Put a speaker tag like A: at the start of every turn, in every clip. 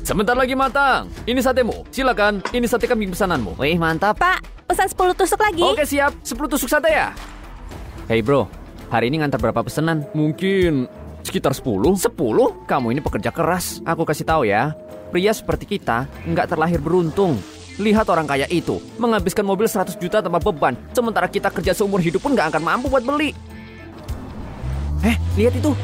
A: Sebentar lagi matang. Ini satemu. Silakan, ini sate kambing pesananmu.
B: Wih, mantap.
C: Pak, pesan 10 tusuk lagi.
A: Oke, siap. 10 tusuk sate ya? Hey bro, hari ini ngantar berapa pesanan? Mungkin sekitar 10. 10? Kamu ini pekerja keras. Aku kasih tahu ya, pria seperti kita nggak terlahir beruntung. Lihat orang kaya itu, menghabiskan mobil 100 juta tanpa beban. Sementara kita kerja seumur hidup pun nggak akan mampu buat beli. Lihat itu.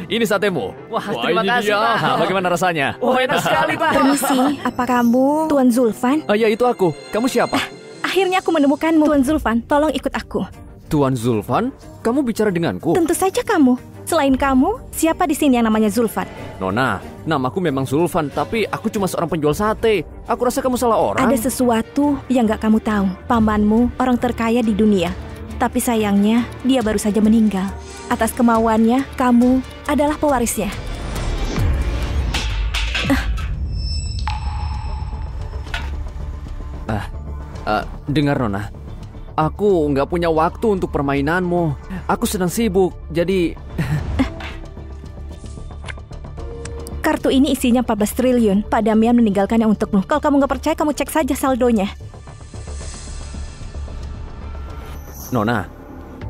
A: Ini satemu.
B: Wah, terima kasih, Pak.
A: Bagaimana rasanya? Wah, enak sekali, Pak.
C: Permisi, apa kamu Tuan Zulfan?
A: Ya, itu aku. Kamu siapa?
C: Akhirnya aku menemukanmu, Tuan Zulfan. Tolong ikut aku.
A: Tuan Zulfan? Kamu bicara denganku?
C: Tentu saja kamu. Selain kamu, siapa di sini yang namanya Zulfan?
A: Nona, namaku memang Zulfan, tapi aku cuma seorang penjual sate. Aku rasa kamu salah orang.
C: Ada sesuatu yang gak kamu tahu. Pamanmu orang terkaya di dunia. Tapi sayangnya, dia baru saja meninggal. Atas kemauannya, kamu adalah pewarisnya.
A: Dengar Nona, aku nggak punya waktu untuk permainanmu. Aku sedang sibuk, jadi...
C: Kartu ini isinya 14 triliun. Pak Damian meninggalkannya untukmu. Kalau kamu nggak percaya, kamu cek saja saldonya.
A: Nona,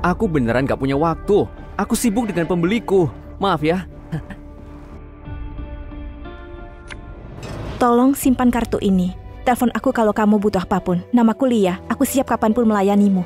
A: aku beneran nggak punya waktu. Aku sibuk dengan pembeliku. Maaf ya.
C: Tolong simpan kartu ini. Telepon aku kalau kamu butuh apapun. Namaku Lia. Aku siap kapanpun melayanimu.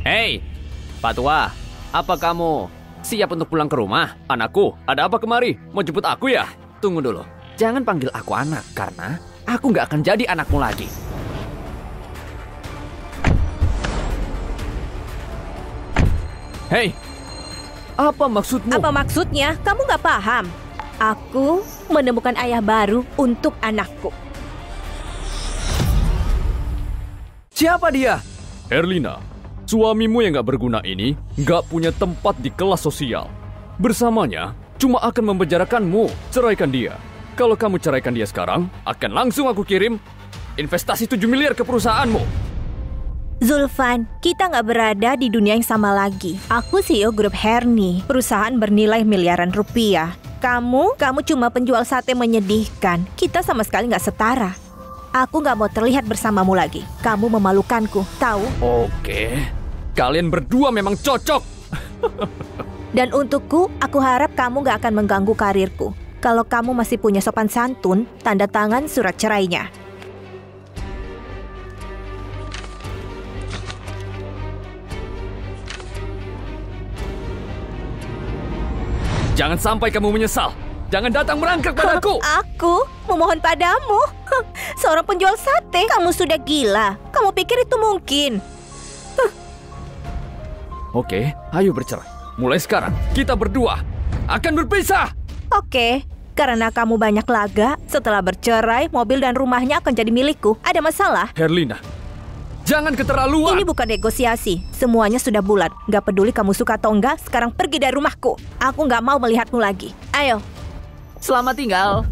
A: Hei, Pak Tua, apa kamu siap untuk pulang ke rumah? Anakku, ada apa kemari? Mau jemput aku ya? Tunggu dulu, jangan panggil aku anak, karena aku nggak akan jadi anakmu lagi. Hei, apa maksudmu?
C: Apa maksudnya? Kamu nggak paham. Aku menemukan ayah baru untuk anakku.
A: Siapa dia? Herlina, suamimu yang gak berguna ini gak punya tempat di kelas sosial. Bersamanya cuma akan mempenjarakanmu. Ceraikan dia. Kalau kamu ceraikan dia sekarang, akan langsung aku kirim investasi 7 miliar ke perusahaanmu.
C: Zulfan, kita nggak berada di dunia yang sama lagi. Aku CEO grup Herni, perusahaan bernilai miliaran rupiah. Kamu cuma penjual sate menyedihkan. Kita sama sekali nggak setara. Aku nggak mau terlihat bersamamu lagi. Kamu memalukanku, tahu?
A: Oke, kalian berdua memang cocok.
C: Dan untukku, aku harap kamu nggak akan mengganggu karirku. Kalau kamu masih punya sopan santun, tanda tangan surat cerainya.
A: Jangan sampai kamu menyesal. Jangan datang merangkak padaku.
C: Aku memohon padamu. Seorang penjual sate, kamu sudah gila. Kamu pikir itu mungkin?
A: Oke, ayo bercerai. Mulai sekarang, kita berdua akan berpisah.
C: Oke, karena kamu banyak laga, setelah bercerai, mobil dan rumahnya akan jadi milikku. Ada masalah?
A: Herlina, jangan keterlaluan.
C: Ini bukan negosiasi. Semuanya sudah bulat. Gak peduli kamu suka atau enggak, sekarang pergi dari rumahku. Aku gak mau melihatmu lagi. Ayo.
B: Selamat tinggal.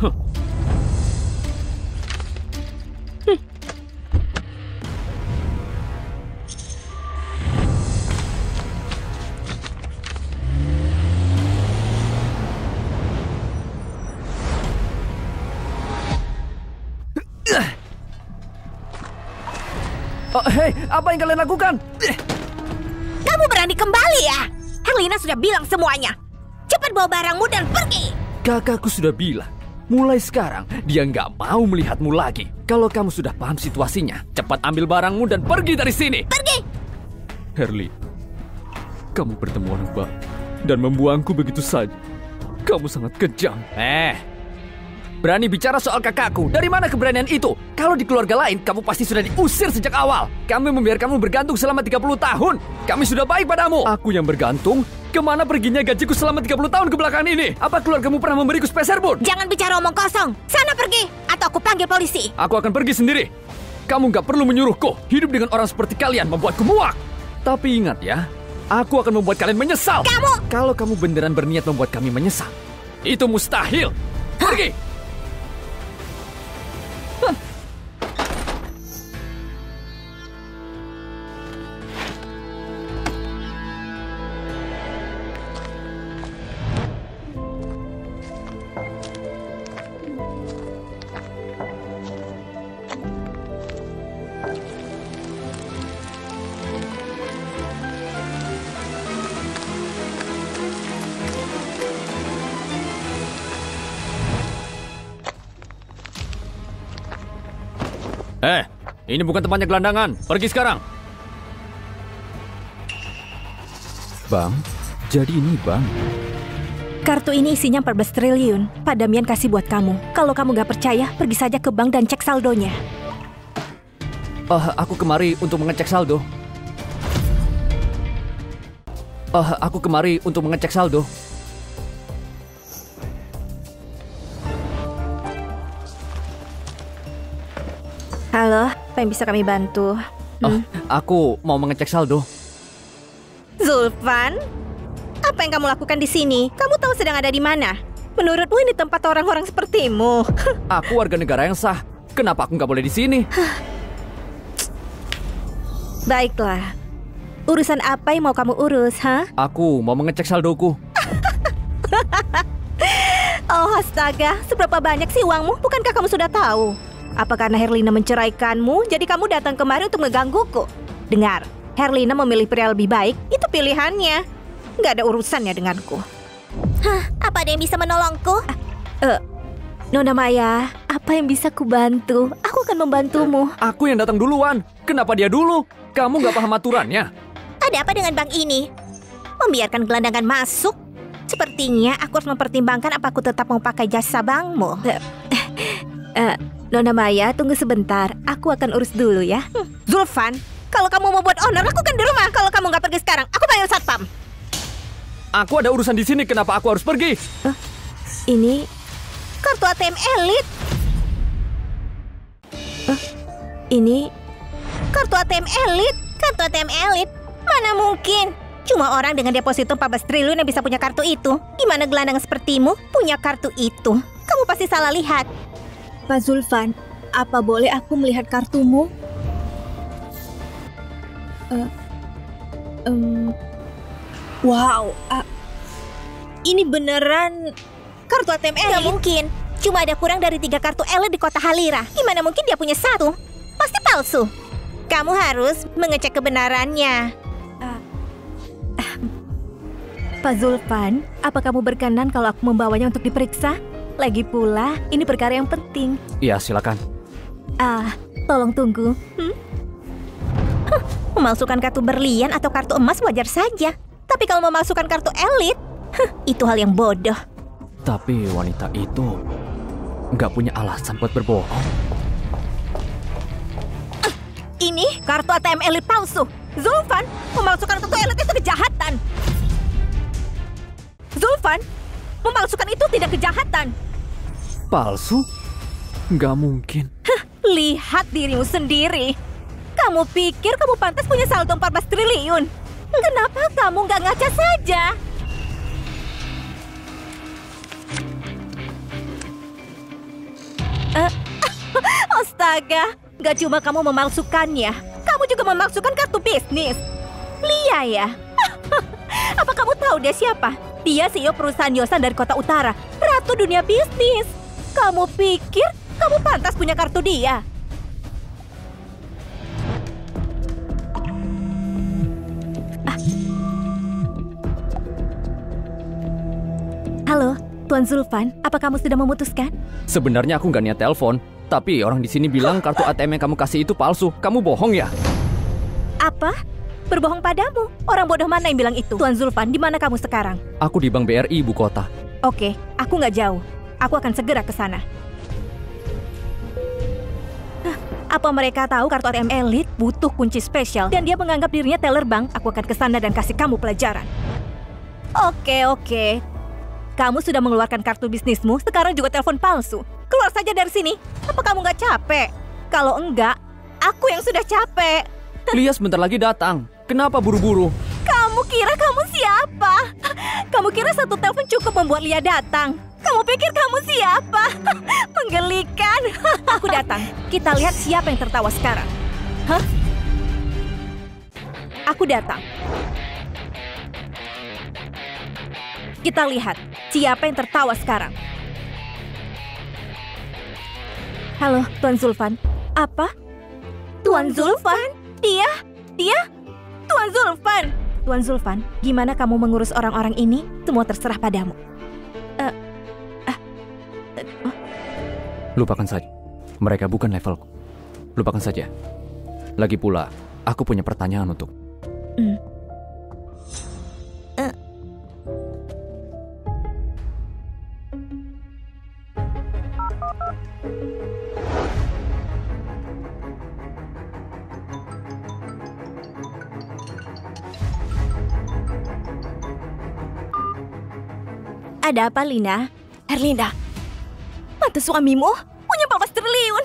A: Hei, apa yang kalian lakukan?
C: Kamu berani kembali ya? Herlina sudah bilang semuanya. Cepat bawa barangmu dan pergi.
A: Kakakku sudah bilang, mulai sekarang dia nggak mau melihatmu lagi. Kalau kamu sudah paham situasinya, cepat ambil barangmu dan pergi dari sini.
C: Pergi!
A: Herli, kamu bertemu orang baru dan membuangku begitu saja. Kamu sangat kejam. Berani bicara soal kakakku? Dari mana keberanian itu? Kalau di keluarga lain, kamu pasti sudah diusir sejak awal. Kami membiarkanmu bergantung selama 30 tahun. Kami sudah baik padamu. Aku yang bergantung Kemana perginya gajiku selama 30 tahun kebelakangan ini? Apa keluargamu pernah memberiku sepeser pun?
C: Jangan bicara omong kosong. Sana pergi, atau aku panggil polisi.
A: Aku akan pergi sendiri. Kamu nggak perlu menyuruhku. Hidup dengan orang seperti kalian membuatku muak. Tapi ingat ya, aku akan membuat kalian menyesal.
C: Kamu!
A: Kalau kamu beneran berniat membuat kami menyesal, itu mustahil. Pergi! Ini bukan tempatnya gelandangan. Pergi sekarang. Bang, jadi ini bang.
C: Kartu ini isinya 14 triliun. Pak Damian kasih buat kamu. Kalau kamu gak percaya, pergi saja ke bank dan cek saldonya.
A: Aku kemari untuk mengecek saldo. Aku kemari untuk mengecek saldo.
C: Halo, apa yang bisa kami bantu?
A: Aku mau mengecek saldo.
C: Zulfan, apa yang kamu lakukan di sini? Kamu tahu sedang ada di mana? Menurutmu ini tempat orang-orang sepertimu?
A: Aku warga negara yang sah. Kenapa aku nggak boleh di sini?
C: Baiklah. Urusan apa yang mau kamu urus, ha?
A: Aku mau mengecek saldoku.
C: Oh, astaga. Seberapa banyak sih uangmu? Bukankah kamu sudah tahu? Apa karena Herlina menceraikanmu, jadi kamu datang kemari untuk menggangguku? Dengar, Herlina memilih pria lebih baik, itu pilihannya. Nggak ada urusannya denganku. Hah, apa ada yang bisa menolongku? Nona Maya, apa yang bisa kubantu? Aku akan membantumu.
A: Aku yang datang duluan. Kenapa dia dulu? Kamu nggak paham aturannya?
C: Ada apa dengan bank ini? Membiarkan gelandangan masuk? Sepertinya aku harus mempertimbangkan apa aku tetap mau pakai jasa bankmu. Nona Maya, tunggu sebentar. Aku akan urus dulu ya. Zulfan, kalau kamu mau buat honor, lakukan di rumah. Kalau kamu nggak pergi sekarang, aku panggil satpam.
A: Aku ada urusan di sini. Kenapa aku harus pergi?
C: Ini kartu ATM elit. Ini kartu ATM elit. Kartu ATM elit. Mana mungkin? Cuma orang dengan deposito 14 triliun yang bisa punya kartu itu. Gimana gelandangan sepertimu punya kartu itu? Kamu pasti salah lihat. Pak Zulfan, apa boleh aku melihat kartumu? Wow, ini beneran kartu ATM elit? Gak mungkin, cuma ada kurang dari 3 kartu elit di kota Halira. Gimana mungkin dia punya 1? Pasti palsu. Kamu harus mengecek kebenarannya. Pak Zulfan, apa kamu berkenan kalau aku membawanya untuk diperiksa? Lagi pula, ini perkara yang penting.
A: Iya, silakan.
C: Tolong tunggu. Memalsukan kartu berlian atau kartu emas wajar saja. Tapi kalau memalsukan kartu elit, itu hal yang bodoh.
A: Tapi wanita itu nggak punya alasan buat berbohong.
C: Ini kartu ATM elit palsu. Zulfan, memalsukan kartu elit itu kejahatan. Zulfan, memalsukan itu tidak kejahatan.
A: Palsu? Nggak mungkin.
C: Lihat dirimu sendiri. Kamu pikir kamu pantas punya saldo 14 triliun? Kenapa kamu nggak ngaca saja? Astaga, nggak cuma kamu memalsukannya, kamu juga memalsukan kartu bisnis. Lia ya? Apa kamu tahu dia siapa? Dia CEO perusahaan Yosan dari kota utara, ratu dunia bisnis. Kamu pikir kamu pantas punya kartu dia? Halo, Tuan Zulfan, apa kamu sudah memutuskan?
A: Sebenarnya aku nggak niat telepon, tapi orang di sini bilang kartu ATM yang kamu kasih itu palsu. Kamu bohong ya?
C: Apa? Berbohong padamu? Orang bodoh mana yang bilang itu? Tuan Zulfan, di mana kamu sekarang?
A: Aku di Bank BRI, Ibu Kota.
C: Oke, aku nggak jauh. Aku akan segera ke sana. Apa mereka tahu kartu ATM elit butuh kunci spesial dan dia menganggap dirinya teller bank? Aku akan ke sana dan kasih kamu pelajaran. Oke. Kamu sudah mengeluarkan kartu bisnismu, sekarang juga telepon palsu. Keluar saja dari sini. Apa kamu nggak capek? Kalau enggak, aku yang sudah capek.
A: Lia sebentar lagi datang. Kenapa buru-buru?
C: Kamu kira kamu siapa? Kamu kira satu telepon cukup membuat Lia datang? Kamu pikir kamu siapa? Menggelikan. Aku datang. Kita lihat siapa yang tertawa sekarang. Hah? Aku datang. Kita lihat siapa yang tertawa sekarang. Halo, Tuan Zulfan. Apa? Tuan Zulfan? Dia? Tuan Zulfan! Tuan Zulfan, gimana kamu mengurus orang-orang ini? Semua terserah padamu.
A: Lupakan saja. Mereka bukan levelku. Lupakan saja. Lagi pula, aku punya pertanyaan untuk.
C: Ada apa, Lina? Herlinda, mantu suamimu punya 14 triliun.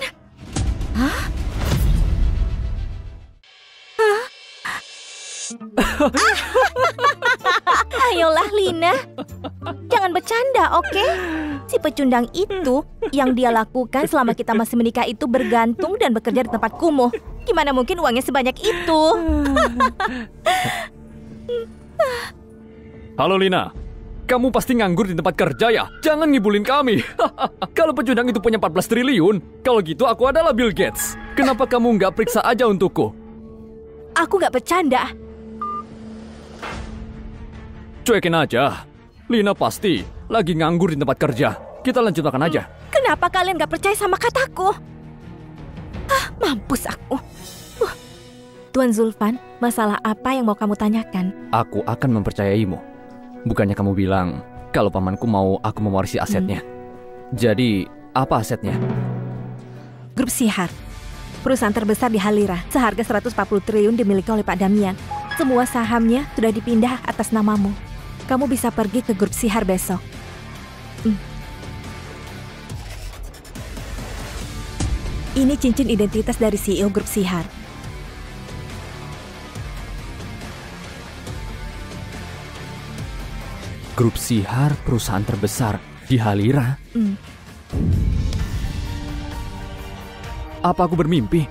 C: Hah? Ayolah, Lina. Jangan bercanda, oke? Si pecundang itu, yang dia lakukan selama kita masih menikah itu bergantung dan bekerja di tempat kumuh. Gimana mungkin uangnya sebanyak itu?
A: Halo Lina, kamu pasti nganggur di tempat kerja ya? Jangan ngibulin kami. Kalau pecundang itu punya 14 triliun, kalau gitu aku adalah Bill Gates. Kenapa kamu nggak periksa aja untukku?
C: Aku nggak bercanda.
A: Cuekin aja. Lina pasti lagi nganggur di tempat kerja. Kita lanjutkan aja.
C: Kenapa kalian nggak percaya sama kataku? Mampus aku. Tuan Zulfan, masalah apa yang mau kamu tanyakan?
A: Aku akan mempercayaimu. Bukannya kamu bilang kalau pamanku mau aku mewarisi asetnya. Jadi, apa asetnya?
C: Grup Sihar, perusahaan terbesar di Halira, seharga 140 triliun dimiliki oleh Pak Damian. Semua sahamnya sudah dipindah atas namamu. Kamu bisa pergi ke Grup Sihar besok. Ini cincin identitas dari CEO Grup Sihar.
A: Grup Sihar, perusahaan terbesar di Halira. Apa aku bermimpi?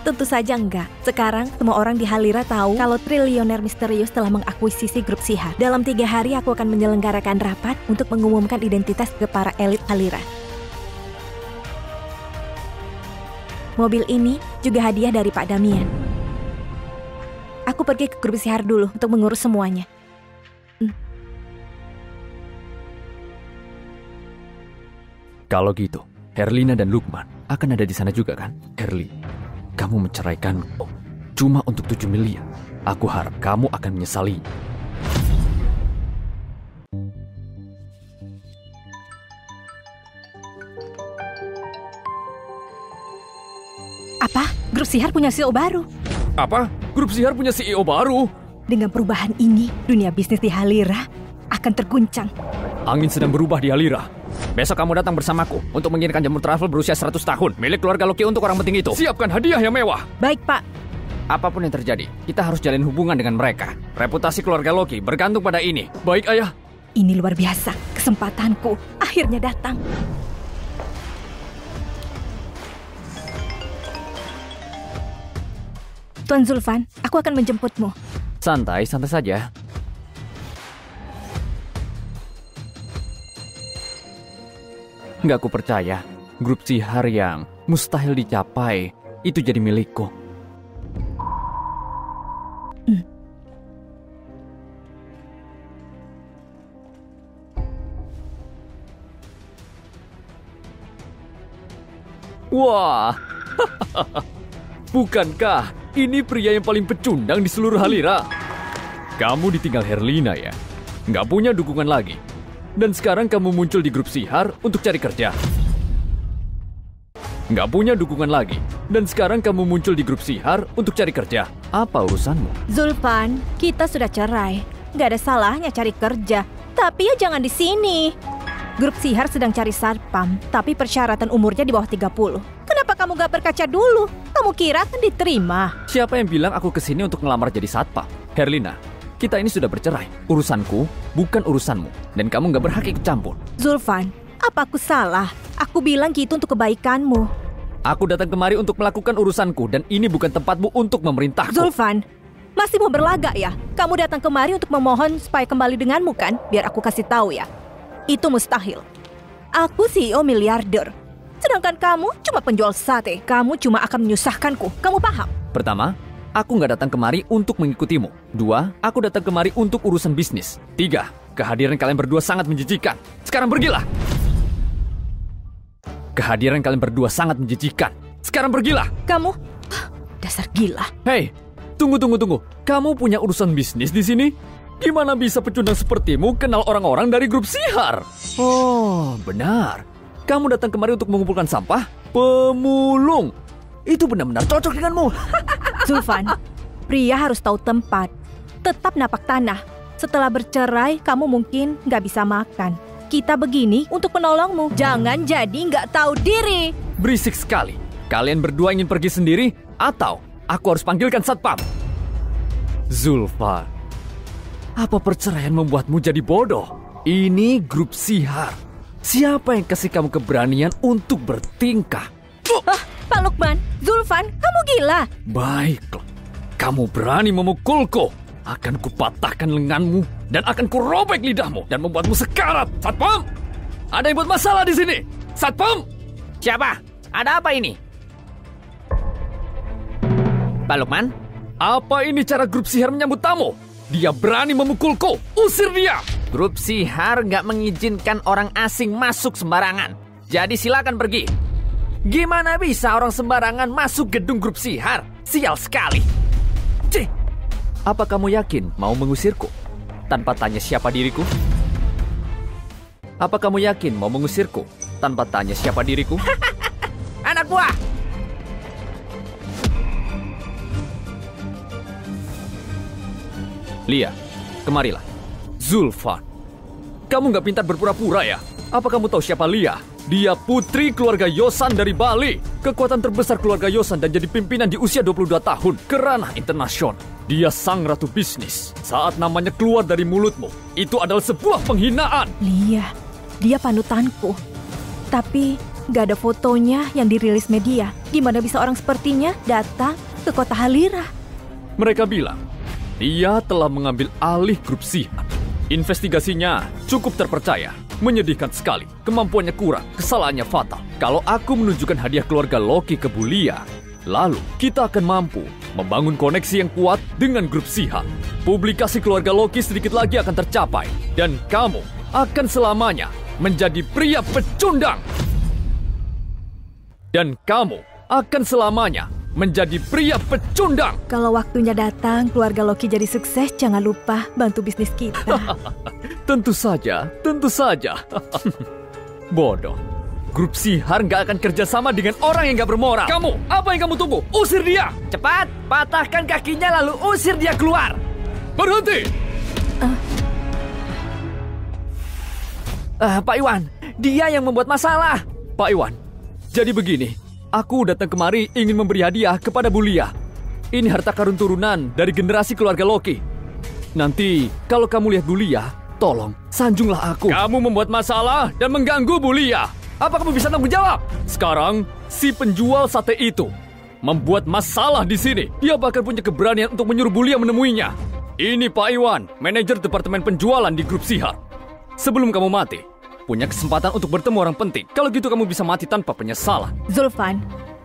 C: Tentu saja enggak. Sekarang semua orang di Halira tahu kalau triliuner misterius telah mengakuisisi Grup Sihar. Dalam 3 hari aku akan menyelenggarakan rapat untuk mengumumkan identitas ke para elit Halira. Mobil ini juga hadiah dari Pak Damian. Aku pergi ke Grup Sihar dulu untuk mengurus semuanya.
A: Kalau gitu, Herlina dan Lukman akan ada di sana juga kan? Herli, kamu menceraikanku cuma untuk 7 miliar. Aku harap kamu akan menyesali.
C: Apa? Grup Sihar punya CEO baru?
A: Apa? Grup Sihar punya CEO baru?
C: Dengan perubahan ini, dunia bisnis di Halira akan terguncang.
A: Angin sedang berubah di Halira. Besok kamu datang bersamaku untuk mengirimkan jamur travel berusia 100 tahun milik keluarga Loki untuk orang penting itu. Siapkan hadiah yang mewah.
C: Baik, Pak.
A: Apapun yang terjadi, kita harus jalin hubungan dengan mereka. Reputasi keluarga Loki bergantung pada ini. Baik, Ayah.
C: Ini luar biasa. Kesempatanku akhirnya datang. Tuan Zulfan, aku akan menjemputmu.
A: Santai saja. Nggak aku percaya, Grup Sihar yang mustahil dicapai itu jadi milikku. Wah, bukankah ini pria yang paling pecundang di seluruh Halira? Kamu ditinggal Herlina ya? Nggak punya dukungan lagi. Dan sekarang kamu muncul di Grup Sihar untuk cari kerja. Nggak punya dukungan lagi. Dan sekarang kamu muncul di Grup Sihar untuk cari kerja. Apa urusanmu?
C: Zulfan, kita sudah cerai. nggak ada salahnya cari kerja. Tapi ya jangan di sini. Grup Sihar sedang cari satpam, tapi persyaratan umurnya di bawah 30. Kenapa kamu nggak berkaca dulu? Kamu kira akan diterima?
A: Siapa yang bilang aku kesini untuk ngelamar jadi satpam? Herlina, kita ini sudah bercerai. Urusanku bukan urusanmu, dan kamu nggak berhak ikut campur.
C: Zulfan, apa aku salah? Aku bilang gitu untuk kebaikanmu.
A: Aku datang kemari untuk melakukan urusanku, dan ini bukan tempatmu untuk memerintahku.
C: Zulfan, masih mau berlagak ya? Kamu datang kemari untuk memohon supaya kembali denganmu kan? Biar aku kasih tahu ya. Itu mustahil. Aku CEO miliarder. Sedangkan kamu cuma penjual sate. Kamu cuma akan menyusahkanku. Kamu paham?
A: Pertama, aku nggak datang kemari untuk mengikutimu. 2, aku datang kemari untuk urusan bisnis. 3, kehadiran kalian berdua sangat menjijikan. Sekarang pergilah. Kehadiran kalian berdua sangat menjijikan. Sekarang pergilah.
C: Kamu dasar gila.
A: Hei, tunggu. Kamu punya urusan bisnis di sini? Gimana bisa pecundang sepertimu kenal orang-orang dari grup Sihar? Oh, benar. Kamu datang kemari untuk mengumpulkan sampah? Pemulung. Itu benar-benar cocok denganmu.
C: Zulfan, pria harus tahu tempat. Tetap napak tanah. Setelah bercerai, kamu mungkin nggak bisa makan. Kita begini untuk menolongmu. Jangan jadi nggak tahu diri.
A: Berisik sekali. Kalian berdua ingin pergi sendiri? Atau aku harus panggilkan satpam? Zulfan, apa perceraian membuatmu jadi bodoh? Ini grup Sihar. Siapa yang kasih kamu keberanian untuk bertingkah?
C: Pak Lukman, Zulfan, kamu gila.
A: Baiklah, kamu berani memukulku. Akan kupatahkan lenganmu dan akan kurobek lidahmu dan membuatmu sekarat. Satpam! Ada yang buat masalah di sini. Satpam!
B: Siapa? Ada apa ini? Pak Lukman?
A: Apa ini cara grup Sihar menyambut tamu? Dia berani memukulku. Usir dia!
B: Grup Sihar nggak mengizinkan orang asing masuk sembarangan. Jadi silakan pergi. Gimana bisa orang sembarangan masuk gedung grup Sihar? Sial sekali.
A: Cih! Apa kamu yakin mau mengusirku? Tanpa tanya siapa diriku? Apa kamu yakin mau mengusirku? Tanpa tanya siapa diriku?
B: Anak buah!
A: Lia, kemarilah. Zulfan, kamu nggak pintar berpura-pura ya? Apa kamu tahu siapa Lia? Dia putri keluarga Yosan dari Bali. Kekuatan terbesar keluarga Yosan dan jadi pimpinan di usia 22 tahun. Kerana internasional. Dia sang ratu bisnis. Saat namanya keluar dari mulutmu, itu adalah sebuah penghinaan.
C: Lia, dia panutanku. Tapi nggak ada fotonya yang dirilis media. Gimana bisa orang sepertinya datang ke kota Halira?
A: Mereka bilang, dia telah mengambil alih grup Sihar. Investigasinya cukup terpercaya. Menyedihkan sekali, kemampuannya kurang, kesalahannya fatal. Kalau aku menunjukkan hadiah keluarga Loki ke Bulia, lalu kita akan mampu membangun koneksi yang kuat dengan grup Sihar. Publikasi keluarga Loki sedikit lagi akan tercapai, dan kamu akan selamanya menjadi pria pecundang. Dan kamu akan selamanya menjadi pria pecundang.
C: Kalau waktunya datang, keluarga Loki jadi sukses, jangan lupa bantu bisnis kita.
A: Tentu saja. Bodoh. Grup Sihar nggak akan kerjasama dengan orang yang nggak bermoral. Kamu, apa yang kamu tunggu? Usir dia!
B: Cepat, patahkan kakinya lalu usir dia keluar.
A: Berhenti!
B: Pak Iwan, dia yang membuat masalah.
A: Pak Iwan, jadi begini. Aku datang kemari ingin memberi hadiah kepada Bulia. Ini harta karun turunan dari generasi keluarga Loki. Nanti, kalau kamu lihat Bulia, tolong, sanjunglah aku. Kamu membuat masalah dan mengganggu Bulia. Apa kamu bisa tanggung jawab? Sekarang, si penjual sate itu membuat masalah di sini. Dia bahkan punya keberanian untuk menyuruh Bulia menemuinya. Ini Pak Iwan, manajer departemen penjualan di grup Sihar. Sebelum kamu mati, punya kesempatan untuk bertemu orang penting. Kalau gitu kamu bisa mati tanpa penyesalan.
C: Zulfan,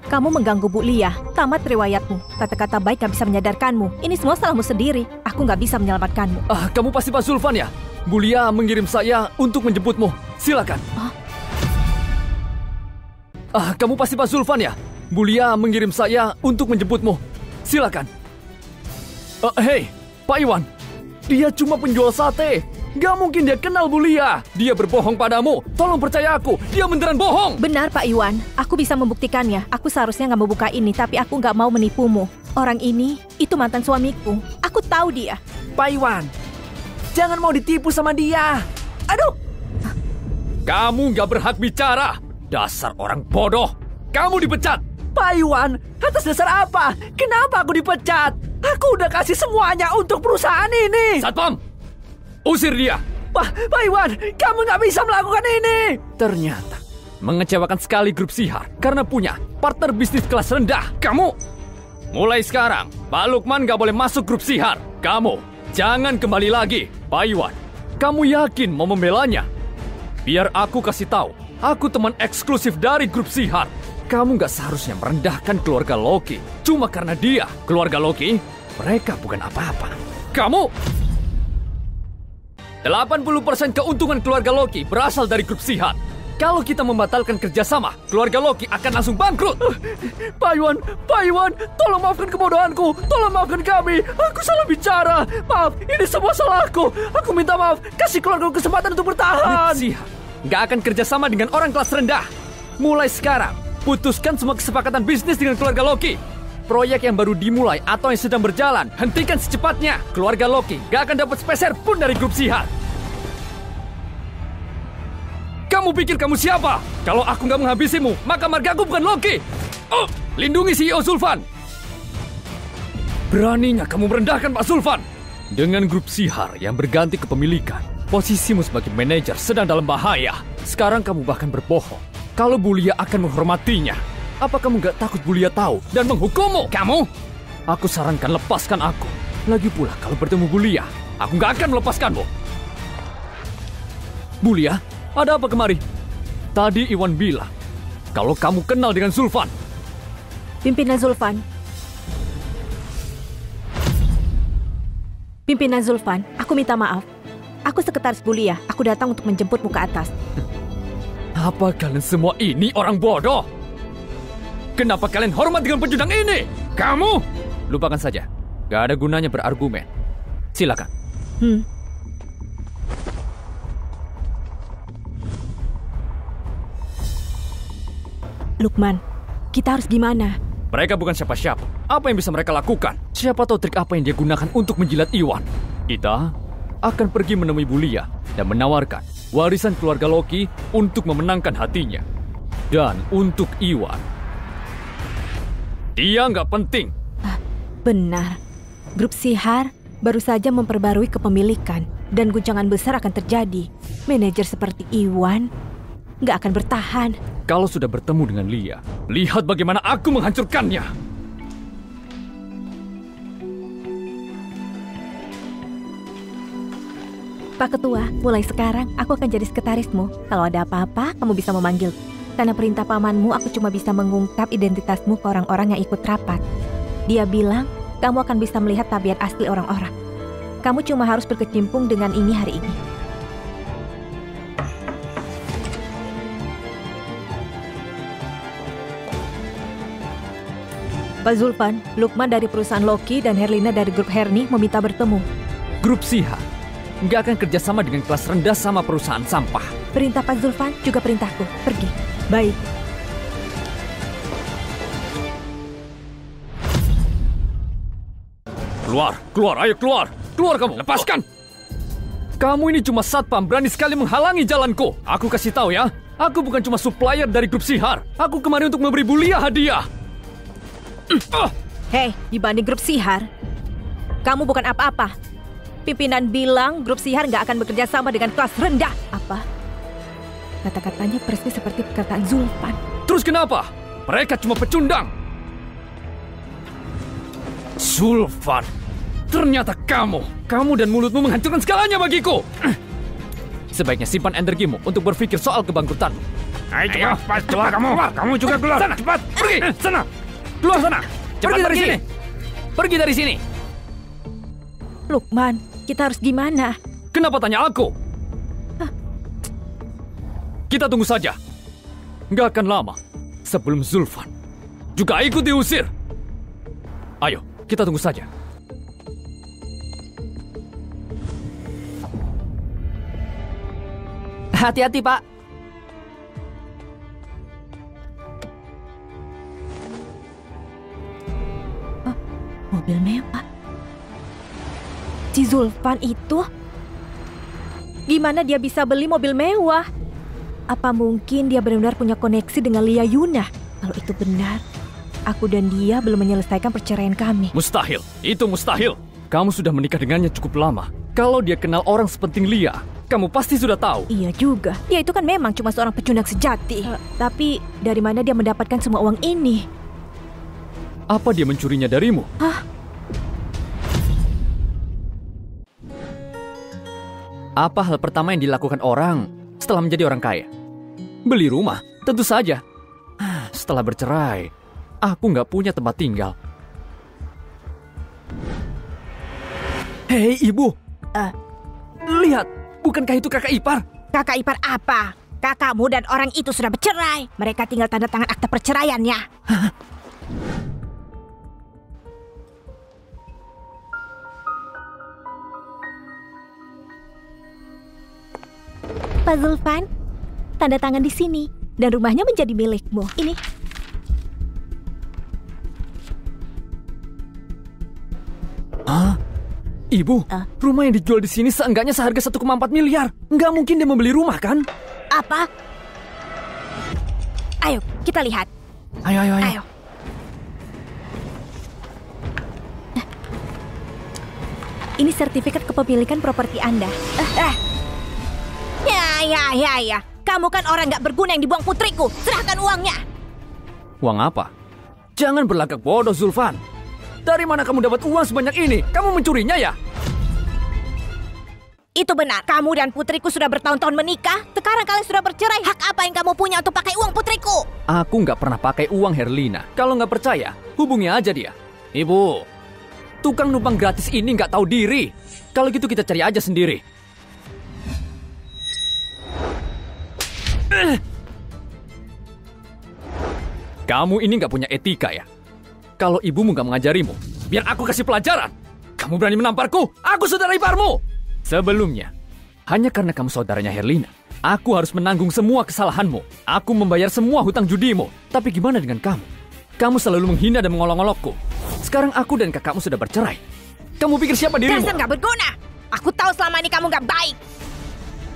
C: kamu mengganggu Bu Lia. Tamat riwayatmu. Kata-kata baik gak bisa menyadarkanmu. Ini semua salahmu sendiri. Aku gak bisa menyelamatkanmu.
A: Kamu pasti Pak Zulfan ya? Bu Lia mengirim saya untuk menjemputmu. Silakan. Kamu pasti Pak Zulfan ya? Bu Lia mengirim saya untuk menjemputmu. Silakan. Hei, Pak Iwan. Dia cuma penjual sate. Gak mungkin dia kenal Bu Lia. Dia berbohong padamu. Tolong percaya aku. Dia beneran bohong.
C: Benar Pak Iwan. Aku bisa membuktikannya. Aku seharusnya gak membuka ini. Tapi aku gak mau menipumu. Orang ini, itu mantan suamiku. Aku tahu dia.
B: Pak Iwan, Jangan mau ditipu sama dia. Aduh!
A: Kamu nggak berhak bicara. Dasar orang bodoh. Kamu dipecat.
B: Pak Iwan, atas dasar apa? Kenapa aku dipecat? Aku udah kasih semuanya untuk perusahaan ini.
A: Satpam, usir dia.
B: Pak Iwan, kamu nggak bisa melakukan ini.
A: Ternyata mengecewakan sekali grup Sihar karena punya partner bisnis kelas rendah. Kamu, mulai sekarang, Pak Lukman nggak boleh masuk grup Sihar. Kamu, jangan kembali lagi. Pak Iwan, kamu yakin mau membelanya? Biar aku kasih tahu, aku teman eksklusif dari grup Sihar. Kamu nggak seharusnya merendahkan keluarga Loki. Cuma karena dia, keluarga Loki, mereka bukan apa-apa. Kamu, 80% keuntungan keluarga Loki berasal dari grup Sihar. Kalau kita membatalkan kerjasama, keluarga Loki akan langsung bangkrut.
B: Pak Iwan, tolong maafkan kebodohanku. Tolong maafkan kami. Aku salah bicara. Maaf, ini semua salahku. Aku minta maaf. Kasih keluarga kesempatan untuk bertahan.
A: Grup Sihar nggak akan kerjasama dengan orang kelas rendah. Mulai sekarang, putuskan semua kesepakatan bisnis dengan keluarga Loki. Proyek yang baru dimulai atau yang sedang berjalan, hentikan secepatnya. Keluarga Loki gak akan dapat sepeser pun dari grup Sihar. Kamu pikir kamu siapa? Kalau aku gak menghabisimu, maka margaku bukan Loki. Oh, lindungi CEO Zulfan. Beraninya kamu merendahkan Pak Zulfan. Dengan grup Sihar yang berganti kepemilikan, posisimu sebagai manajer sedang dalam bahaya. Sekarang kamu bahkan berbohong kalau Bulia akan menghormatinya. Apa kamu gak takut Bulia tahu dan menghukummu? Kamu? Aku sarankan lepaskan aku. Lagi pula kalau bertemu Bulia, aku gak akan melepaskanmu. Bulia, ada apa kemari? Tadi Iwan bilang kalau kamu kenal dengan Zulfan.
C: Pimpinan Zulfan. Pimpinan Zulfan, aku minta maaf. Aku sekretaris Bulia. Aku datang untuk menjemputmu ke atas.
A: Apa kalian semua ini orang bodoh? Kenapa kalian hormat dengan pecundang ini? Kamu? Lupakan saja. Gak ada gunanya berargumen. Silakan.
C: Lukman, kita harus gimana?
A: Mereka bukan siapa-siapa. Apa yang bisa mereka lakukan? Siapa tahu trik apa yang dia gunakan untuk menjilat Iwan. Kita akan pergi menemui Bulia dan menawarkan warisan keluarga Loki untuk memenangkan hatinya. Dan untuk Iwan, dia nggak penting.
C: Benar. Grup Sihar baru saja memperbarui kepemilikan dan guncangan besar akan terjadi. Manajer seperti Iwan nggak akan bertahan.
A: Kalau sudah bertemu dengan Lia, lihat bagaimana aku menghancurkannya.
C: Pak Ketua, mulai sekarang aku akan jadi sekretarismu. Kalau ada apa-apa, kamu bisa memanggil. Karena perintah pamanmu, aku cuma bisa mengungkap identitasmu ke orang-orang yang ikut rapat. Dia bilang, kamu akan bisa melihat tabiat asli orang-orang. Kamu cuma harus berkecimpung dengan ini hari ini. Pak Zulfan, Lukman dari perusahaan Loki dan Herlina dari grup Herni meminta bertemu.
A: Grup Sihar nggak akan kerjasama dengan kelas rendah sama perusahaan sampah.
C: Perintah Pak Zulfan juga perintahku. Pergi. Baik.
A: Keluar, ayo keluar. Keluar kamu, lepaskan. Kamu ini cuma satpam, berani sekali menghalangi jalanku. Aku kasih tahu ya, aku bukan cuma supplier dari grup Sihar. Aku kemari untuk memberi Bulia hadiah.
C: Hei, dibanding grup Sihar, kamu bukan apa-apa. Pimpinan bilang grup Sihar nggak akan bekerja sama dengan kelas rendah. Apa? Kata-katanya persis seperti perkataan Zulfan.
A: Terus kenapa? Mereka cuma pecundang. Zulfan, ternyata kamu dan mulutmu menghancurkan segalanya bagiku. Sebaiknya simpan energimu untuk berpikir soal kebangkrutanmu.
D: Ayo, cepat keluar kamu. Kamu juga keluar.
A: Sana,
D: Cepat,
A: pergi.
D: Sana.
A: Keluar sana. Cepat
B: Pergi
A: dari
B: dari
A: sini. Pergi dari sini.
C: Lukman, kita harus gimana?
A: Kenapa tanya aku? Kita tunggu saja. Nggak akan lama sebelum Zulfan juga ikut diusir. Ayo, kita tunggu saja.
B: Hati-hati, Pak.
C: Mobil mewah. Si Zulfan itu Gimana dia bisa beli mobil mewah? Apa mungkin dia benar-benar punya koneksi dengan Lia Yuna? Kalau itu benar, aku dan dia belum menyelesaikan perceraian kami.
A: Mustahil, itu mustahil. Kamu sudah menikah dengannya cukup lama. Kalau dia kenal orang sepenting Lia, kamu pasti sudah tahu.
C: Iya juga, dia itu kan memang cuma seorang pecundang sejati. Tapi dari mana dia mendapatkan semua uang ini?
A: Apa dia mencurinya darimu?
C: Hah?
A: Apa hal pertama yang dilakukan orang setelah menjadi orang kaya? Beli rumah, tentu saja. Setelah bercerai, aku nggak punya tempat tinggal. Hei ibu, lihat, bukankah itu kakak ipar?
C: Kakak ipar apa? Kakakmu dan orang itu sudah bercerai. Mereka tinggal tanda tangan akta perceraiannya. Pak Zulfan, tanda tangan di sini dan rumahnya menjadi milikmu. Ini.
A: Hah? Ibu, rumah yang dijual di sini seenggaknya seharga 1,4 miliar. Nggak mungkin dia membeli rumah, kan?
C: Apa? Ayo, kita lihat.
A: Ayo.
C: Ini sertifikat kepemilikan properti Anda. Ya. Kamu kan orang nggak berguna yang dibuang putriku. Serahkan uangnya.
A: Uang apa? Jangan berlagak bodoh, Zulfan. Dari mana kamu dapat uang sebanyak ini? Kamu mencurinya ya?
C: Itu benar. Kamu dan putriku sudah bertahun-tahun menikah. Sekarang kalian sudah bercerai. Hak apa yang kamu punya untuk pakai uang putriku?
A: Aku nggak pernah pakai uang Herlina. Kalau nggak percaya, hubungi aja dia. Ibu, tukang numpang gratis ini nggak tahu diri. Kalau gitu kita cari aja sendiri. Kamu ini nggak punya etika ya? Kalau ibumu nggak mengajarimu, biar aku kasih pelajaran. Kamu berani menamparku? Aku saudara iparmu. Sebelumnya, hanya karena kamu saudaranya Herlina, aku harus menanggung semua kesalahanmu. Aku membayar semua hutang judimu. Tapi gimana dengan kamu? Kamu selalu menghina dan mengolok-olokku. Sekarang aku dan kakakmu sudah bercerai. Kamu pikir siapa dirimu?
C: Dasar nggak berguna. Aku tahu selama ini kamu nggak baik.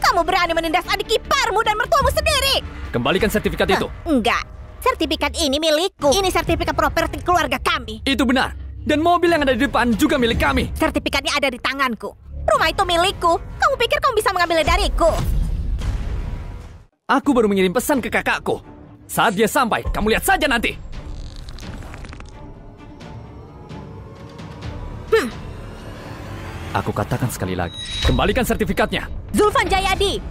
C: Kamu berani menindas adik iparmu dan mertuamu sendiri.
A: Kembalikan sertifikat itu.
C: Enggak. Sertifikat ini milikku. Ini sertifikat properti keluarga kami.
A: Itu benar. Dan mobil yang ada di depan juga milik kami.
C: Sertifikatnya ada di tanganku. Rumah itu milikku. Kamu pikir kamu bisa mengambilnya dariku?
A: Aku baru mengirim pesan ke kakakku. Saat dia sampai, kamu lihat saja nanti. Aku katakan sekali lagi, kembalikan sertifikatnya.
C: Zulfan Jayadi,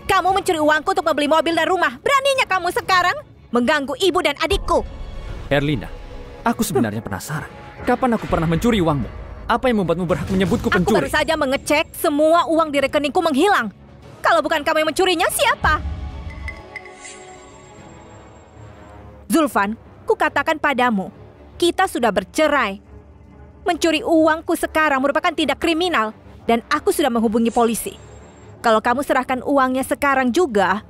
C: kamu mencuri uangku untuk membeli mobil dan rumah. Beraninya kamu sekarang mengganggu ibu dan adikku.
A: Herlina, aku sebenarnya penasaran. Kapan aku pernah mencuri uangmu? Apa yang membuatmu berhak menyebutku
C: Aku
A: pencuri?
C: baru saja mengecek semua uang di rekeningku menghilang. Kalau bukan kamu yang mencurinya, siapa? Zulfan, kukatakan padamu, kita sudah bercerai. Mencuri uangku sekarang merupakan tindak kriminal dan aku sudah menghubungi polisi. Kalau kamu serahkan uangnya sekarang juga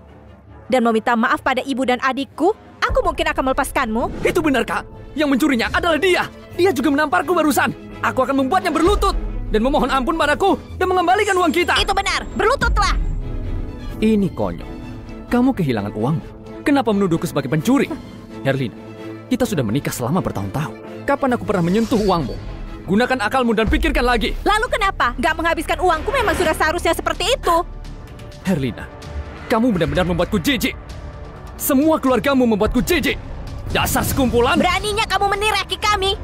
C: dan meminta maaf pada ibu dan adikku, aku mungkin akan melepaskanmu.
A: Itu benar, Kak. Yang mencurinya adalah dia. Dia juga menamparku barusan. Aku akan membuatnya berlutut dan memohon ampun padaku dan mengembalikan uang kita.
C: Itu benar, berlututlah.
A: Ini konyol. Kamu kehilangan uangmu. Kenapa menuduhku sebagai pencuri? Herlina, kita sudah menikah selama bertahun-tahun. Kapan aku pernah menyentuh uangmu? Gunakan akalmu dan pikirkan lagi.
C: Lalu kenapa? Gak menghabiskan uangku memang sudah seharusnya seperti itu.
A: Herlina, kamu benar-benar membuatku jijik. Semua keluargamu membuatku jijik. Dasar sekumpulan.
C: Beraninya kamu meniraki kami.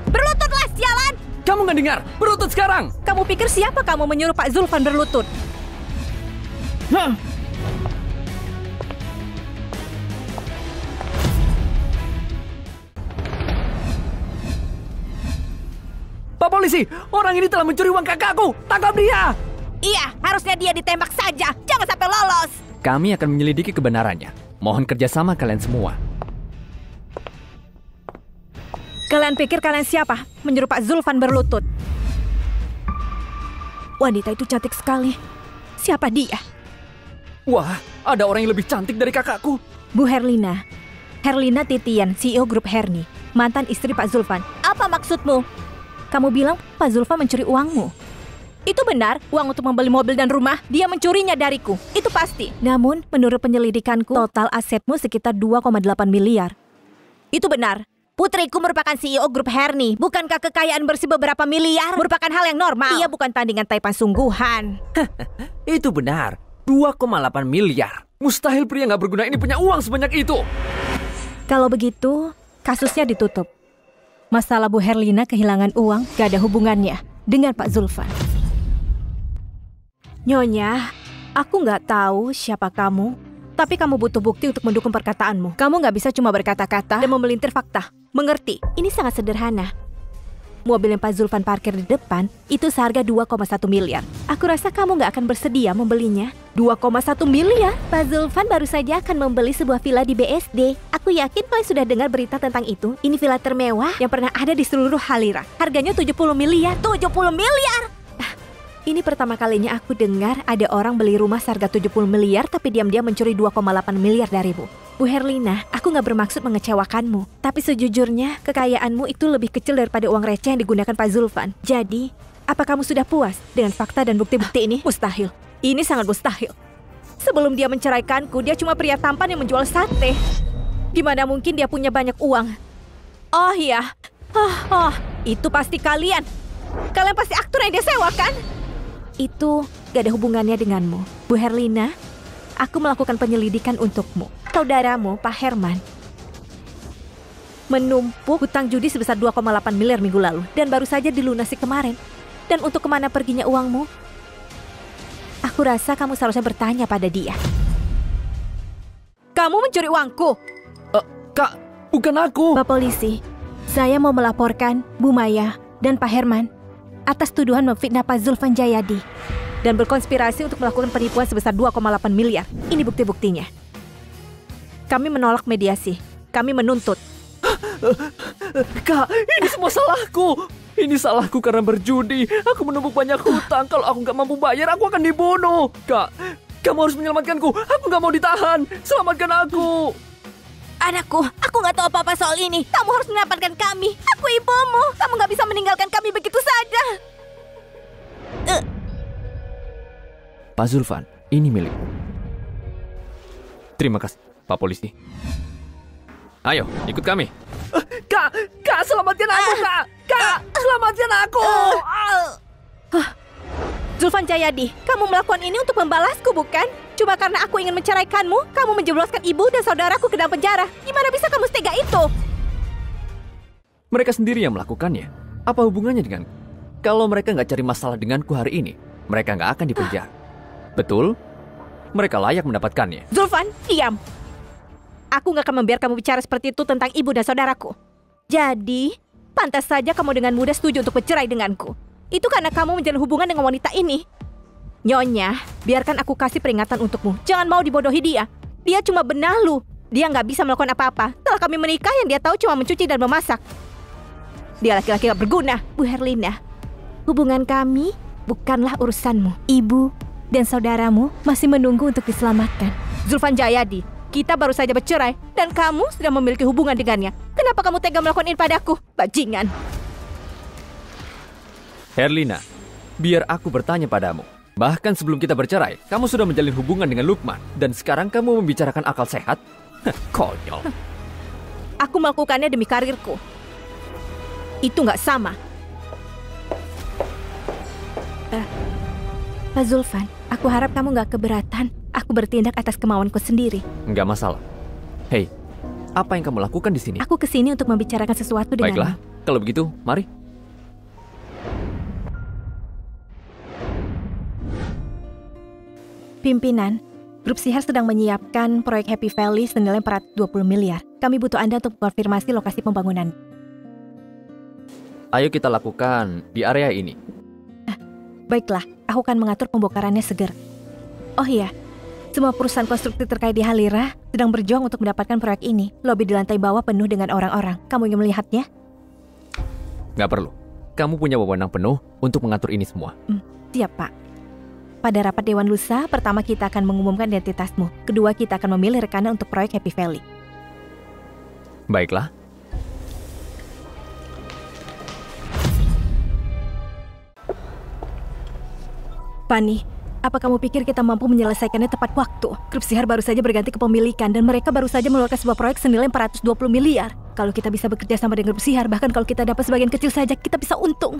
C: Berlututlah, sialan.
A: Kamu nggak dengar? Berlutut sekarang.
C: Kamu pikir siapa kamu menyuruh Pak Zulfan berlutut?
A: Pak polisi, orang ini telah mencuri uang kakakku. Tangkap dia.
C: Iya, harusnya dia ditembak saja. Jangan sampai lolos.
A: Kami akan menyelidiki kebenarannya. Mohon kerjasama kalian semua.
C: Kalian pikir kalian siapa? Menyuruh Pak Zulfan berlutut. Wanita itu cantik sekali. Siapa dia?
A: Wah, ada orang yang lebih cantik dari kakakku.
C: Bu Herlina. Herlina Titian, CEO Grup Herni. Mantan istri Pak Zulfan. Apa maksudmu? Kamu bilang Pak Zulfan mencuri uangmu. Itu benar, uang untuk membeli mobil dan rumah, dia mencurinya dariku. Itu pasti. Namun, menurut penyelidikanku, total asetmu sekitar 2,8 miliar. Itu benar. Putriku merupakan CEO grup Herni. Bukankah kekayaan bersih beberapa miliar merupakan hal yang normal? Ia bukan tandingan Taipan sungguhan.
B: Itu benar. 2,8 miliar. Mustahil pria nggak berguna ini punya uang sebanyak itu.
C: Kalau begitu, kasusnya ditutup. Masalah Bu Herlina kehilangan uang gak ada hubungannya dengan Pak Zulfan. Nyonya, aku gak tahu siapa kamu, tapi kamu butuh bukti untuk mendukung perkataanmu. Kamu gak bisa cuma berkata-kata dan memelintir fakta. Mengerti? Ini sangat sederhana. Mobil yang Pak Zulfan parkir di depan itu seharga 2,1 miliar. Aku rasa kamu gak akan bersedia membelinya. 2,1 miliar? Pak Zulfan baru saja akan membeli sebuah villa di BSD. Aku yakin kalian sudah dengar berita tentang itu. Ini villa termewah yang pernah ada di seluruh Halira. Harganya 70 miliar. 70 miliar! Ini pertama kalinya aku dengar ada orang beli rumah seharga 70 miliar tapi diam-diam mencuri 2,8 miliar darimu. Bu Herlina, aku gak bermaksud mengecewakanmu. Tapi sejujurnya, kekayaanmu itu lebih kecil daripada uang receh yang digunakan Pak Zulfan. Jadi, apa kamu sudah puas dengan fakta dan bukti-bukti ini? Mustahil. Ini sangat mustahil. Sebelum dia menceraikanku, dia cuma pria tampan yang menjual sate. Gimana mungkin dia punya banyak uang? Oh iya. Itu pasti kalian. Kalian pasti aktor yang dia sewakan. Itu gak ada hubungannya denganmu. Bu Herlina, aku melakukan penyelidikan untukmu. Saudaramu, Pak Herman, menumpuk hutang judi sebesar 2,8 miliar minggu lalu dan baru saja dilunasi kemarin. Dan untuk kemana perginya uangmu? Aku rasa kamu seharusnya bertanya pada dia. Kamu mencuri uangku?
B: Kak, bukan aku.
C: Pak Polisi, saya mau melaporkan Bu Maya dan Pak Herman atas tuduhan memfitnah Pak Zulfan Jayadi dan berkonspirasi untuk melakukan penipuan sebesar 2,8 miliar. Ini bukti-buktinya. Kami menolak mediasi. Kami menuntut.
B: Kak, ini semua salahku. Ini salahku karena berjudi. Aku menumpuk banyak hutang. Kalau aku nggak mampu bayar, aku akan dibunuh. Kak, kamu harus menyelamatkanku. Aku nggak mau ditahan. Selamatkan aku.
C: Anakku, aku nggak tahu apa-apa soal ini. Kamu harus menyelamatkan kami. Aku ibumu. Kamu nggak bisa meninggalkan kami begitu saja.
A: Pak Zulfan, ini milik. Terima kasih, Pak Polisi. Ayo, ikut kami.
B: Kak, selamatkan aku, Kak. Kak, selamatkan aku.
C: Zulfan Jayadi, kamu melakukan ini untuk membalasku, bukan? Cuma karena aku ingin menceraikanmu, kamu menjebloskan ibu dan saudaraku ke dalam penjara. Gimana bisa kamu setega itu?
A: Mereka sendiri yang melakukannya. Apa hubungannya dengan? Kalau mereka nggak cari masalah denganku hari ini, mereka nggak akan dipenjara. Betul? Mereka layak mendapatkannya.
C: Zulfan, diam. Aku nggak akan membiarkan kamu bicara seperti itu tentang ibu dan saudaraku. Jadi, pantas saja kamu dengan mudah setuju untuk bercerai denganku. Itu karena kamu menjalin hubungan dengan wanita ini. Nyonya, biarkan aku kasih peringatan untukmu. Jangan mau dibodohi dia. Dia cuma benalu. Dia nggak bisa melakukan apa-apa. Setelah kami menikah, yang dia tahu cuma mencuci dan memasak. Dia laki-laki gak berguna. Bu Herlina, hubungan kami bukanlah urusanmu. Ibu dan saudaramu masih menunggu untuk diselamatkan. Zulfan Jayadi, kita baru saja bercerai dan kamu sudah memiliki hubungan dengannya. Kenapa kamu tega melakukan ini padaku? Bajingan.
A: Herlina, biar aku bertanya padamu. Bahkan sebelum kita bercerai, kamu sudah menjalin hubungan dengan Lukman. Dan sekarang kamu membicarakan akal sehat? Konyol.
C: Aku melakukannya demi karirku. Itu nggak sama. Pak Zulfan, aku harap kamu nggak keberatan. Aku bertindak atas kemauanku sendiri.
A: Nggak masalah. Hei, apa yang kamu lakukan di sini?
C: Aku kesini untuk membicarakan sesuatu denganmu.
A: Baiklah, kalau begitu, mari.
C: Pimpinan, Grup Sihar sedang menyiapkan proyek Happy Valley senilai 420 miliar. Kami butuh Anda untuk konfirmasi lokasi pembangunan.
A: Ayo kita lakukan di area ini.
C: Baiklah, aku akan mengatur pembongkarannya segera. Oh iya, semua perusahaan konstruksi terkait di Halira sedang berjuang untuk mendapatkan proyek ini. Lobi di lantai bawah penuh dengan orang-orang. Kamu ingin melihatnya?
A: Nggak perlu. Kamu punya wewenang penuh untuk mengatur ini semua.
C: Siap, Pak. Pada rapat Dewan Lusa, pertama kita akan mengumumkan identitasmu. Kedua, kita akan memilih rekanan untuk proyek Happy Valley.
A: Baiklah.
C: Fanny, apa kamu pikir kita mampu menyelesaikannya tepat waktu? Grup Sihar baru saja berganti kepemilikan dan mereka baru saja mengeluarkan sebuah proyek senilai 420 miliar. Kalau kita bisa bekerja sama dengan Grup Sihar, bahkan kalau kita dapat sebagian kecil saja, kita bisa untung.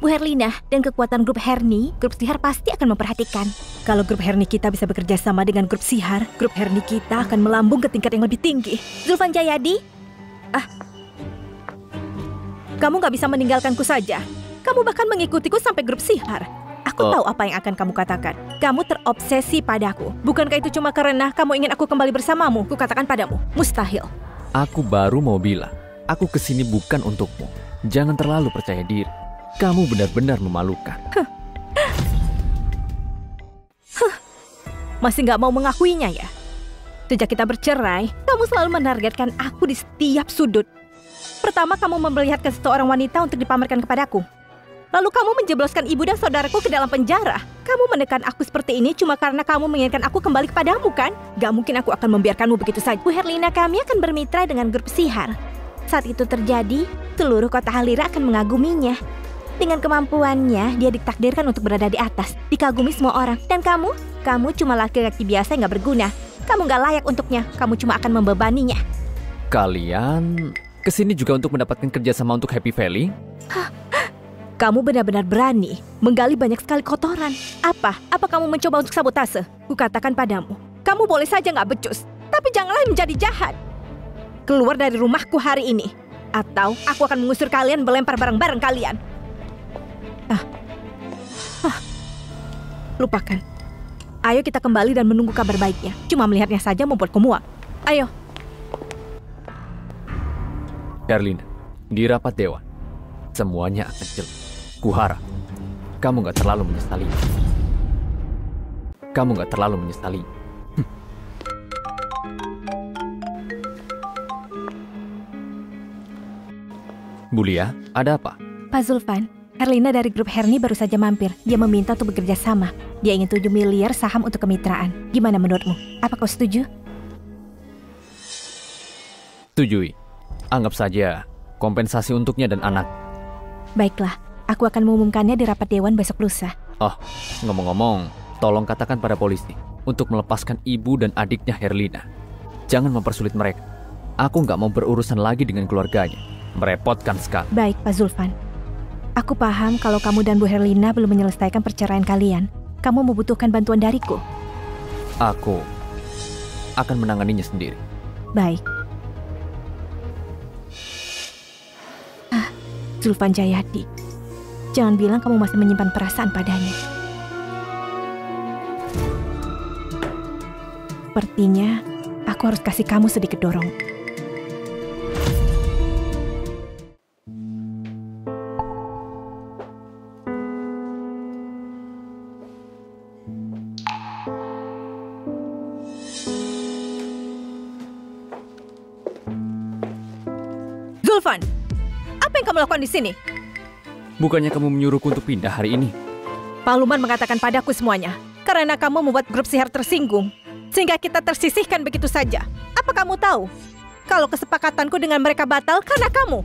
C: Bu Herlina, dan kekuatan Grup Herni, Grup Sihar pasti akan memperhatikan. Kalau Grup Herni kita bisa bekerja sama dengan Grup Sihar, Grup Herni kita akan melambung ke tingkat yang lebih tinggi. Zulfan Jayadi? Kamu gak bisa meninggalkanku saja. Kamu bahkan mengikutiku sampai Grup Sihar. Aku tahu apa yang akan kamu katakan. Kamu terobsesi padaku. Bukankah itu cuma karena kamu ingin aku kembali bersamamu? Kukatakan padamu, mustahil.
A: Aku baru mau bilang, aku kesini bukan untukmu. Jangan terlalu percaya diri. Kamu benar-benar memalukan.
C: Masih gak mau mengakuinya ya? Sejak kita bercerai, kamu selalu menargetkan aku di setiap sudut. Pertama, kamu memperlihatkan seseorang wanita untuk dipamerkan kepadaku. Lalu kamu menjebloskan ibu dan saudaraku ke dalam penjara. Kamu menekan aku seperti ini cuma karena kamu menginginkan aku kembali kepadamu, kan? Gak mungkin aku akan membiarkanmu begitu saja. Bu Herlina, kami akan bermitra dengan Grup Sihar. Saat itu terjadi, seluruh kota Halira akan mengaguminya. Dengan kemampuannya, dia ditakdirkan untuk berada di atas, dikagumi semua orang. Dan kamu cuma laki-laki biasa yang gak berguna. Kamu gak layak untuknya, kamu cuma akan membebaninya.
A: Kalian kesini juga untuk mendapatkan kerjasama untuk Happy Valley?
C: Kamu benar-benar berani menggali banyak sekali kotoran. Apa kamu mencoba untuk sabotase? Kukatakan padamu, kamu boleh saja gak becus, tapi janganlah menjadi jahat. Keluar dari rumahku hari ini, atau aku akan mengusir kalian melempar barang-barang kalian. Lupakan. Ayo kita kembali dan menunggu kabar baiknya. Cuma melihatnya saja membuatku muak. Ayo.
A: Herlina, di rapat dewan, semuanya akan jelas. Kuharap kamu gak terlalu menyesali. Kamu gak terlalu menyesali. Bulia, ada apa?
C: Pak Zulfan, Herlina dari Grup Herni baru saja mampir. Dia meminta untuk bekerja sama. Dia ingin 7 miliar saham untuk kemitraan. Gimana menurutmu? Apa kau setuju?
A: Setujui. Anggap saja kompensasi untuknya dan anak.
C: Baiklah, aku akan mengumumkannya di rapat dewan besok lusa.
A: Oh, ngomong-ngomong, tolong katakan pada polisi untuk melepaskan ibu dan adiknya Herlina. Jangan mempersulit mereka. Aku nggak mau berurusan lagi dengan keluarganya. Merepotkan sekali.
C: Baik, Pak Zulfan. Aku paham kalau kamu dan Bu Herlina belum menyelesaikan perceraian kalian. Kamu membutuhkan bantuan dariku.
A: Aku akan menanganinya sendiri.
C: Baik. Zulfan Jayadi, jangan bilang kamu masih menyimpan perasaan padanya. Sepertinya aku harus kasih kamu sedikit dorong. Zulfan, apa yang kamu lakukan di sini?
A: Bukannya kamu menyuruhku untuk pindah hari ini?
C: Pak Luman mengatakan padaku semuanya, karena kamu membuat Grup Sihar tersinggung, sehingga kita tersisihkan begitu saja. Apa kamu tahu kalau kesepakatanku dengan mereka batal karena kamu?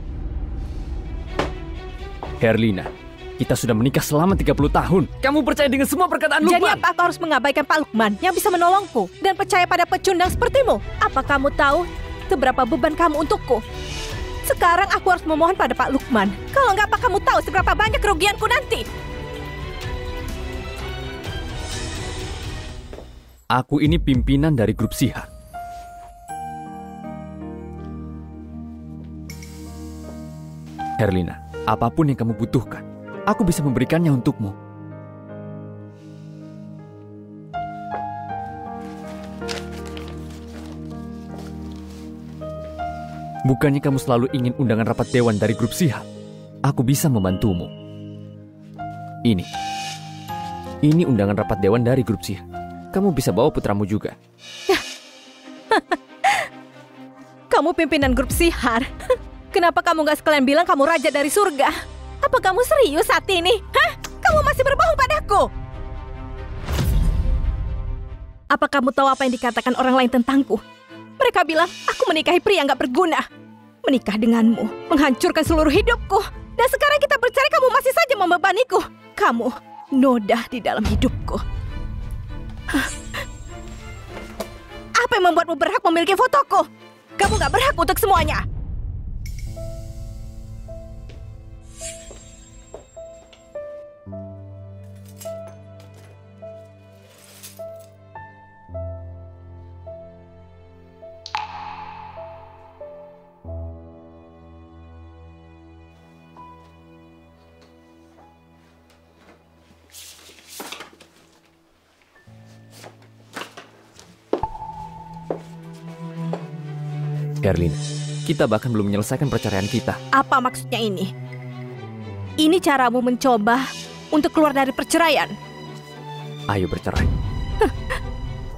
A: Herlina, kita sudah menikah selama 30 tahun. Kamu percaya dengan semua perkataan Lukman?
C: Jadi apa aku harus mengabaikan Pak Lukman yang bisa menolongku dan percaya pada pecundang sepertimu? Apa kamu tahu seberapa beban kamu untukku? Sekarang aku harus memohon pada Pak Lukman. Kalau nggak, apa kamu tahu seberapa banyak kerugianku nanti?
A: Aku ini pimpinan dari Grup Sihar. Herlina, apapun yang kamu butuhkan, aku bisa memberikannya untukmu. Bukannya kamu selalu ingin undangan rapat dewan dari Grup Sihar? Aku bisa membantumu. Ini undangan rapat dewan dari Grup Sihar. Kamu bisa bawa putramu juga.
C: Kamu pimpinan Grup Sihar. Kenapa kamu gak sekalian bilang kamu raja dari surga? Apa kamu serius saat ini? Hah? Kamu masih berbohong padaku? Apa kamu tahu apa yang dikatakan orang lain tentangku? Mereka bilang, aku menikahi pria yang gak berguna. Menikah denganmu, menghancurkan seluruh hidupku. Dan sekarang kita bercerai, kamu masih saja membebaniku. noda di dalam hidupku. Apa yang membuatmu berhak memiliki fotoku? Kamu gak berhak untuk semuanya.
A: Herlina, kita bahkan belum menyelesaikan perceraian kita.
C: Apa maksudnya ini? Ini caramu mencoba untuk keluar dari perceraian?
A: Ayo bercerai.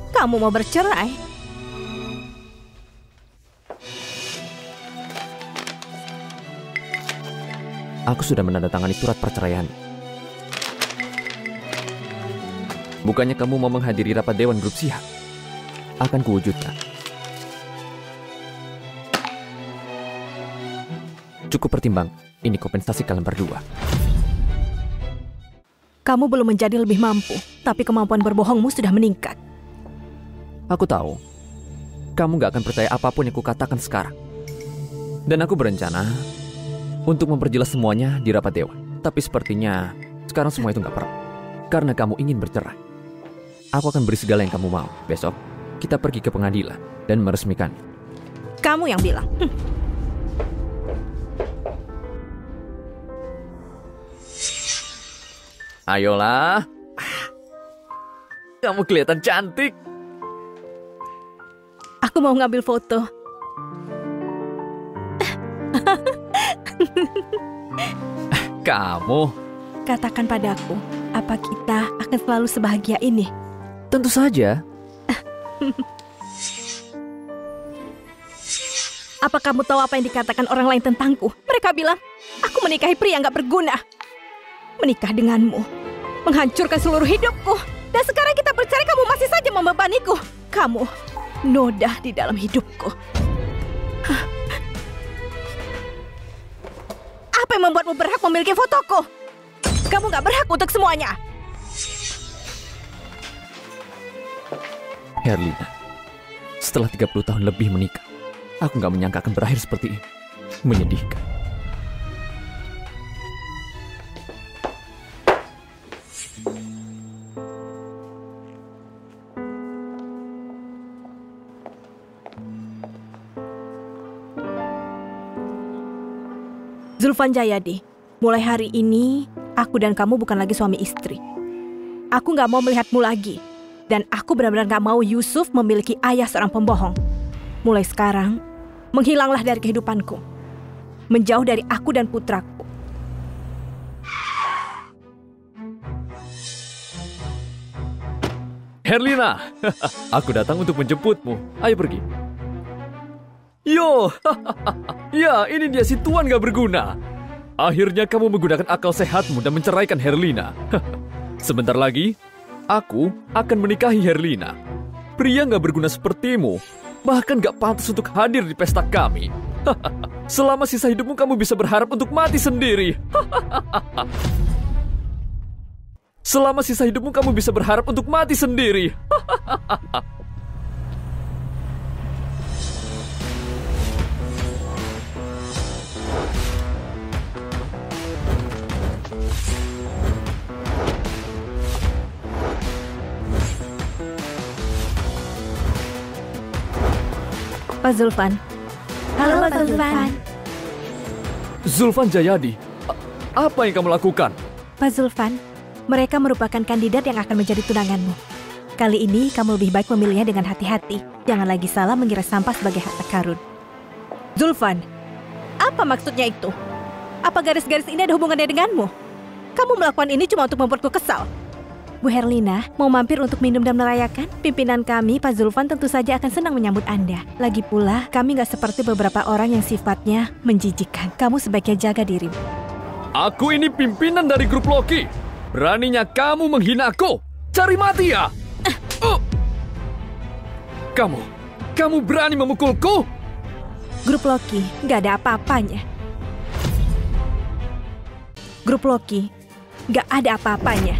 C: Kamu mau bercerai?
A: Aku sudah menandatangani surat perceraian. Bukannya kamu mau menghadiri rapat Dewan Grup Sihar? Akan kuwujudkan. Cukup pertimbang, ini kompensasi kalian berdua.
C: Kamu belum menjadi lebih mampu, tapi kemampuan berbohongmu sudah meningkat.
A: Aku tahu, kamu gak akan percaya apapun yang kukatakan sekarang. Dan aku berencana untuk memperjelas semuanya di rapat dewan. Tapi sepertinya sekarang semua itu gak perlu. Karena kamu ingin bercerai. Aku akan beri segala yang kamu mau. Besok, kita pergi ke pengadilan dan meresmikan.
C: Kamu yang bilang.
A: Ayolah. Kamu kelihatan cantik.
C: Aku mau ngambil foto.
A: Kamu.
C: Katakan padaku, apa kita akan selalu sebahagia ini?
A: Tentu saja.
C: Apa kamu tahu apa yang dikatakan orang lain tentangku? Mereka bilang, aku menikahi pria yang gak berguna. Menikah denganmu menghancurkan seluruh hidupku. Dan sekarang kita bercerai, kamu masih saja membebaniku. Kamu noda di dalam hidupku. Apa yang membuatmu berhak memiliki fotoku? Kamu gak berhak untuk semuanya.
A: Herlina, setelah 30 tahun lebih menikah, aku gak menyangka akan berakhir seperti ini. Menyedihkan.
C: Zulfan Jayadi, mulai hari ini, aku dan kamu bukan lagi suami istri. Aku gak mau melihatmu lagi. Dan aku benar-benar gak mau Yusuf memiliki ayah seorang pembohong. Mulai sekarang, menghilanglah dari kehidupanku. Menjauh dari aku dan putraku.
A: Herlina, aku datang untuk menjemputmu. Ayo pergi. Yo, ya ini dia si tuan gak berguna. Akhirnya kamu menggunakan akal sehatmu dan menceraikan Herlina. Sebentar lagi, aku akan menikahi Herlina. Pria gak berguna sepertimu, bahkan gak pantas untuk hadir di pesta kami. Selama sisa hidupmu kamu bisa berharap untuk mati sendiri. Selama sisa hidupmu kamu bisa berharap untuk mati sendiri.
C: Pak Zulfan. Halo Pak Zulfan.
A: Zulfan Jayadi, apa yang kamu lakukan?
C: Pak Zulfan, mereka merupakan kandidat yang akan menjadi tunanganmu. Kali ini kamu lebih baik memilihnya dengan hati-hati. Jangan lagi salah mengira sampah sebagai harta karun. Zulfan, apa maksudnya itu? Apa garis-garis ini ada hubungannya denganmu? Kamu melakukan ini cuma untuk membuatku kesal. Bu Herlina, mau mampir untuk minum dan merayakan? Pimpinan kami, Pak Zulfan, tentu saja akan senang menyambut Anda. Lagi pula, kami gak seperti beberapa orang yang sifatnya menjijikan. Kamu sebaiknya jaga dirimu.
A: Aku ini pimpinan dari grup Loki. Beraninya kamu menghina aku? Cari mati ya! Kamu berani memukulku?
C: Grup Loki gak ada apa-apanya. Grup Loki gak ada apa-apanya.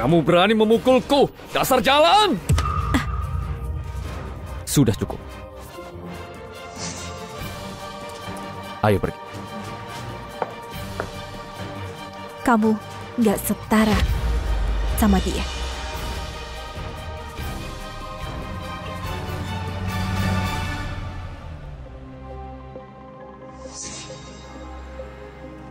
A: Kamu berani memukulku, dasar jalan! Sudah cukup. Ayo pergi.
C: Kamu nggak setara sama dia.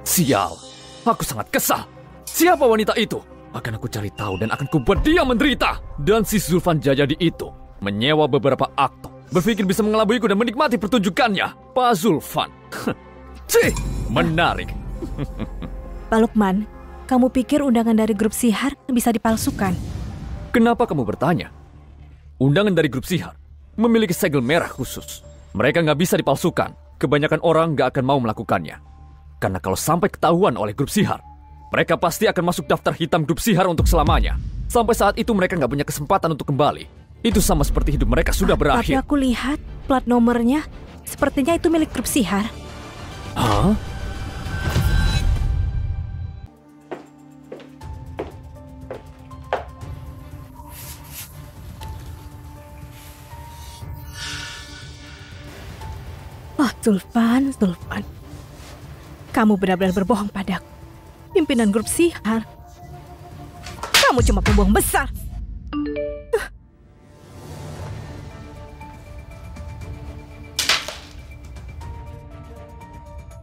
A: Sial, aku sangat kesal. Siapa wanita itu? Akan aku cari tahu dan akan kubuat dia menderita. Dan si Zulfan Jayadi itu menyewa beberapa aktor, berpikir bisa mengelabuiku dan menikmati pertunjukannya. Pak Zulfan. Cih, menarik.
C: Pak Lukman, kamu pikir undangan dari grup Sihar bisa dipalsukan?
A: Kenapa kamu bertanya? Undangan dari grup Sihar memiliki segel merah khusus. Mereka nggak bisa dipalsukan. Kebanyakan orang nggak akan mau melakukannya. Karena kalau sampai ketahuan oleh grup Sihar, mereka pasti akan masuk daftar hitam grup Sihar untuk selamanya. Sampai saat itu mereka nggak punya kesempatan untuk kembali. Itu sama seperti hidup mereka sudah berakhir.
C: Tapi aku lihat plat nomornya, sepertinya itu milik grup Sihar.
A: Hah?
C: Oh, Zulfan. Kamu benar-benar berbohong padaku. Pimpinan grup Sihar. Kamu cuma pembohong besar.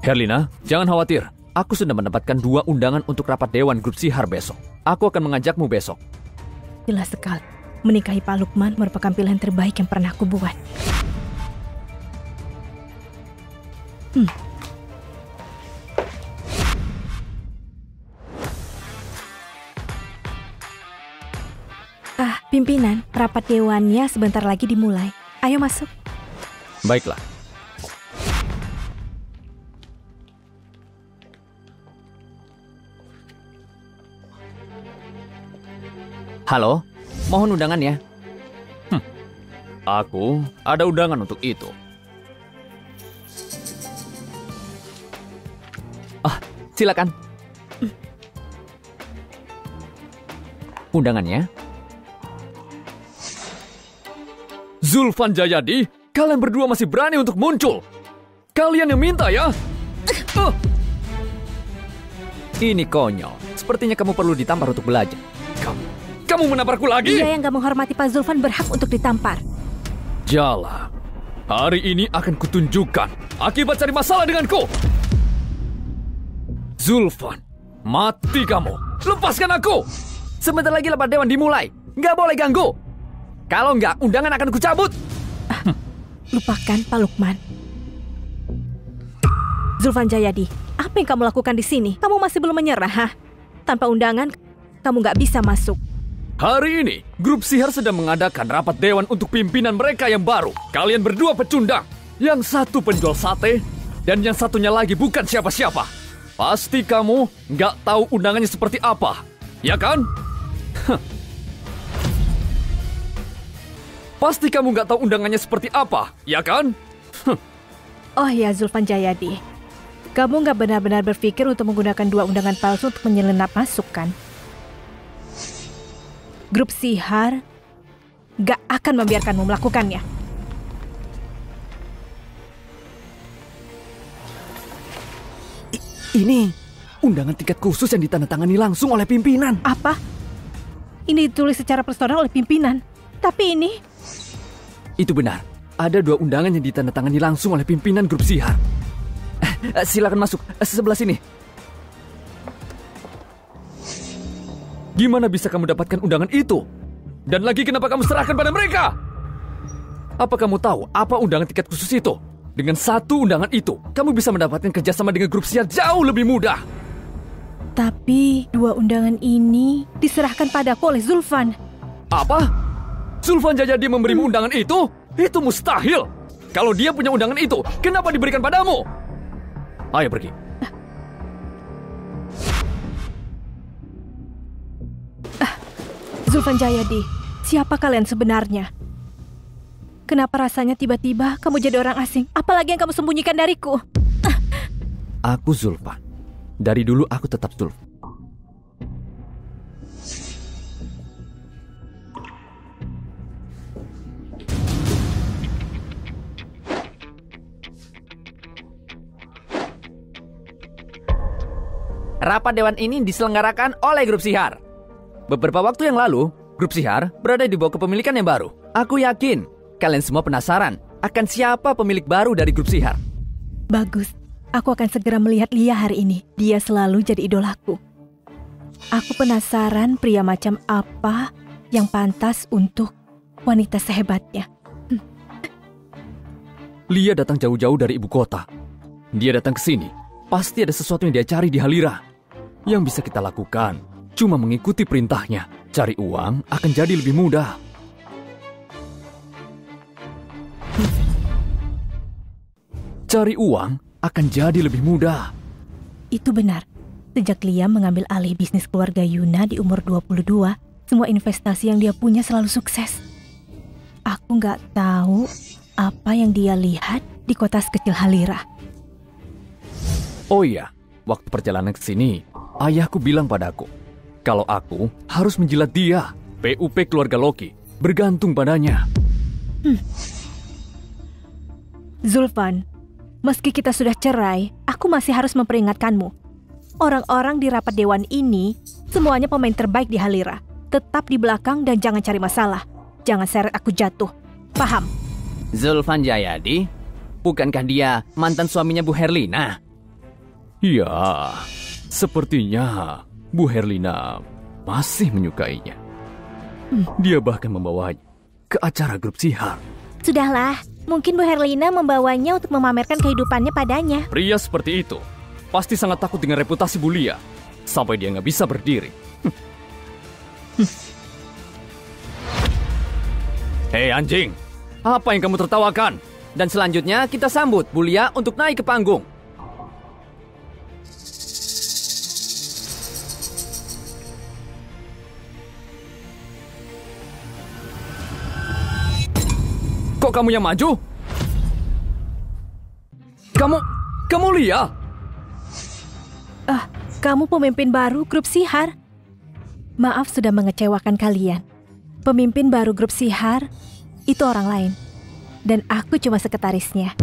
A: Herlina, jangan khawatir. Aku sudah mendapatkan 2 undangan untuk rapat Dewan Grup Sihar besok. Aku akan mengajakmu besok.
C: Jelas sekali. Menikahi Pak Lukman merupakan pilihan terbaik yang pernah aku buat. Pimpinan, rapat dewannya sebentar lagi dimulai. Ayo masuk.
A: Baiklah. Halo, mohon undangannya. Aku ada undangan untuk itu. Silakan. Undangannya. Zulfan Jayadi, kalian berdua masih berani untuk muncul. Kalian yang minta ya? Ini konyol. Sepertinya kamu perlu ditampar untuk belajar. Kamu menamparku lagi?
C: Dia yang gak menghormati Pak Zulfan berhak untuk ditampar.
A: Jala, hari ini akan kutunjukkan akibat cari masalah denganku. Zulfan, mati kamu. Lepaskan aku. Sebentar lagi rapat dewan dimulai. Nggak boleh ganggu. Kalau nggak, undangan akan kucabut.
C: Lupakan Pak Lukman. Zulfan Jayadi, apa yang kamu lakukan di sini? Kamu masih belum menyerah, ha? Tanpa undangan, kamu nggak bisa masuk.
A: Hari ini, grup Sihar sedang mengadakan rapat dewan untuk pimpinan mereka yang baru. Kalian berdua pecundang. Yang satu penjual sate, dan yang satunya lagi bukan siapa-siapa. Pasti kamu nggak tahu undangannya seperti apa, ya kan? Pasti kamu nggak tahu undangannya seperti apa, ya kan?
C: Oh ya, Zulfan Jayadi. Kamu nggak benar-benar berpikir untuk menggunakan 2 undangan palsu untuk menyelenap masuk, kan? Grup Sihar gak akan membiarkanmu melakukannya.
A: Ini undangan tiket khusus yang ditandatangani langsung oleh pimpinan.
C: Apa? Ini ditulis secara personal oleh pimpinan. Tapi ini...
A: Itu benar. Ada 2 undangan yang ditandatangani langsung oleh pimpinan grup Sihar. Silakan masuk. Sebelah sini. Gimana bisa kamu dapatkan undangan itu? Dan lagi kenapa kamu serahkan pada mereka? Apa kamu tahu apa undangan tiket khusus itu? Dengan 1 undangan itu, kamu bisa mendapatkan kerjasama dengan grup Sihar jauh lebih mudah.
C: Tapi 2 undangan ini diserahkan padaku oleh Zulfan.
A: Apa? Zulfan Jayadi memberimu undangan itu? Itu mustahil. Kalau dia punya undangan itu, kenapa diberikan padamu? Ayo pergi.
C: Zulfan Jayadi, siapa kalian sebenarnya? Kenapa rasanya tiba-tiba kamu jadi orang asing? Apalagi yang kamu sembunyikan dariku?
A: Aku Zulfan. Dari dulu aku tetap Zulfan.
B: Rapat dewan ini diselenggarakan oleh grup Sihar. Beberapa waktu yang lalu, grup Sihar berada di bawah kepemilikan yang baru. Aku yakin kalian semua penasaran akan siapa pemilik baru dari grup Sihar.
C: Bagus. Aku akan segera melihat Lia hari ini. Dia selalu jadi idolaku. Aku penasaran pria macam apa yang pantas untuk wanita sehebatnya.
A: Lia datang jauh-jauh dari ibu kota. Dia datang ke sini. Pasti ada sesuatu yang dia cari di Halira. Yang bisa kita lakukan cuma mengikuti perintahnya. Cari uang akan jadi lebih mudah. Cari uang akan jadi lebih mudah.
C: Itu benar. Sejak Lia mengambil alih bisnis keluarga Yuna di umur 22, semua investasi yang dia punya selalu sukses. Aku nggak tahu apa yang dia lihat di kota sekecil Halira.
A: Oh iya, waktu perjalanan ke sini, ayahku bilang padaku, kalau aku harus menjilat dia, PUP keluarga Loki, bergantung padanya.
C: Zulfan, meski kita sudah cerai, aku masih harus memperingatkanmu. Orang-orang di rapat dewan ini semuanya pemain terbaik di Halira. Tetap di belakang dan jangan cari masalah. Jangan seret aku jatuh. Paham?
B: Zulfan Jayadi? Bukankah dia mantan suaminya Bu Herlina?
A: Ya, sepertinya Bu Herlina masih menyukainya. Dia bahkan membawanya ke acara grup Sihar.
C: Sudahlah, mungkin Bu Herlina membawanya untuk memamerkan kehidupannya padanya.
A: Pria seperti itu pasti sangat takut dengan reputasi Bu Lia, sampai dia nggak bisa berdiri. Hei anjing, apa yang kamu tertawakan?
B: Dan selanjutnya kita sambut Bu Lia untuk naik ke panggung.
A: Kok kamu yang maju? Kamu Lia?
C: Kamu pemimpin baru grup Sihar. Maaf sudah mengecewakan kalian. Pemimpin baru grup Sihar itu orang lain. Dan aku cuma sekretarisnya.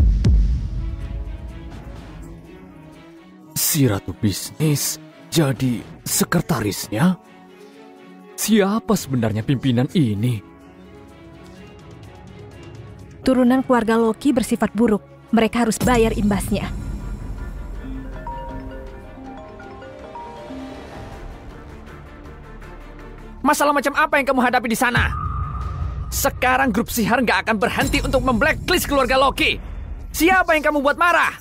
A: Si Ratu Bisnis jadi sekretarisnya? Siapa sebenarnya pimpinan ini?
C: Turunan keluarga Loki bersifat buruk. Mereka harus bayar imbasnya.
B: Masalah macam apa yang kamu hadapi di sana? Sekarang grup Sihar nggak akan berhenti untuk memblacklist keluarga Loki. Siapa yang kamu buat marah?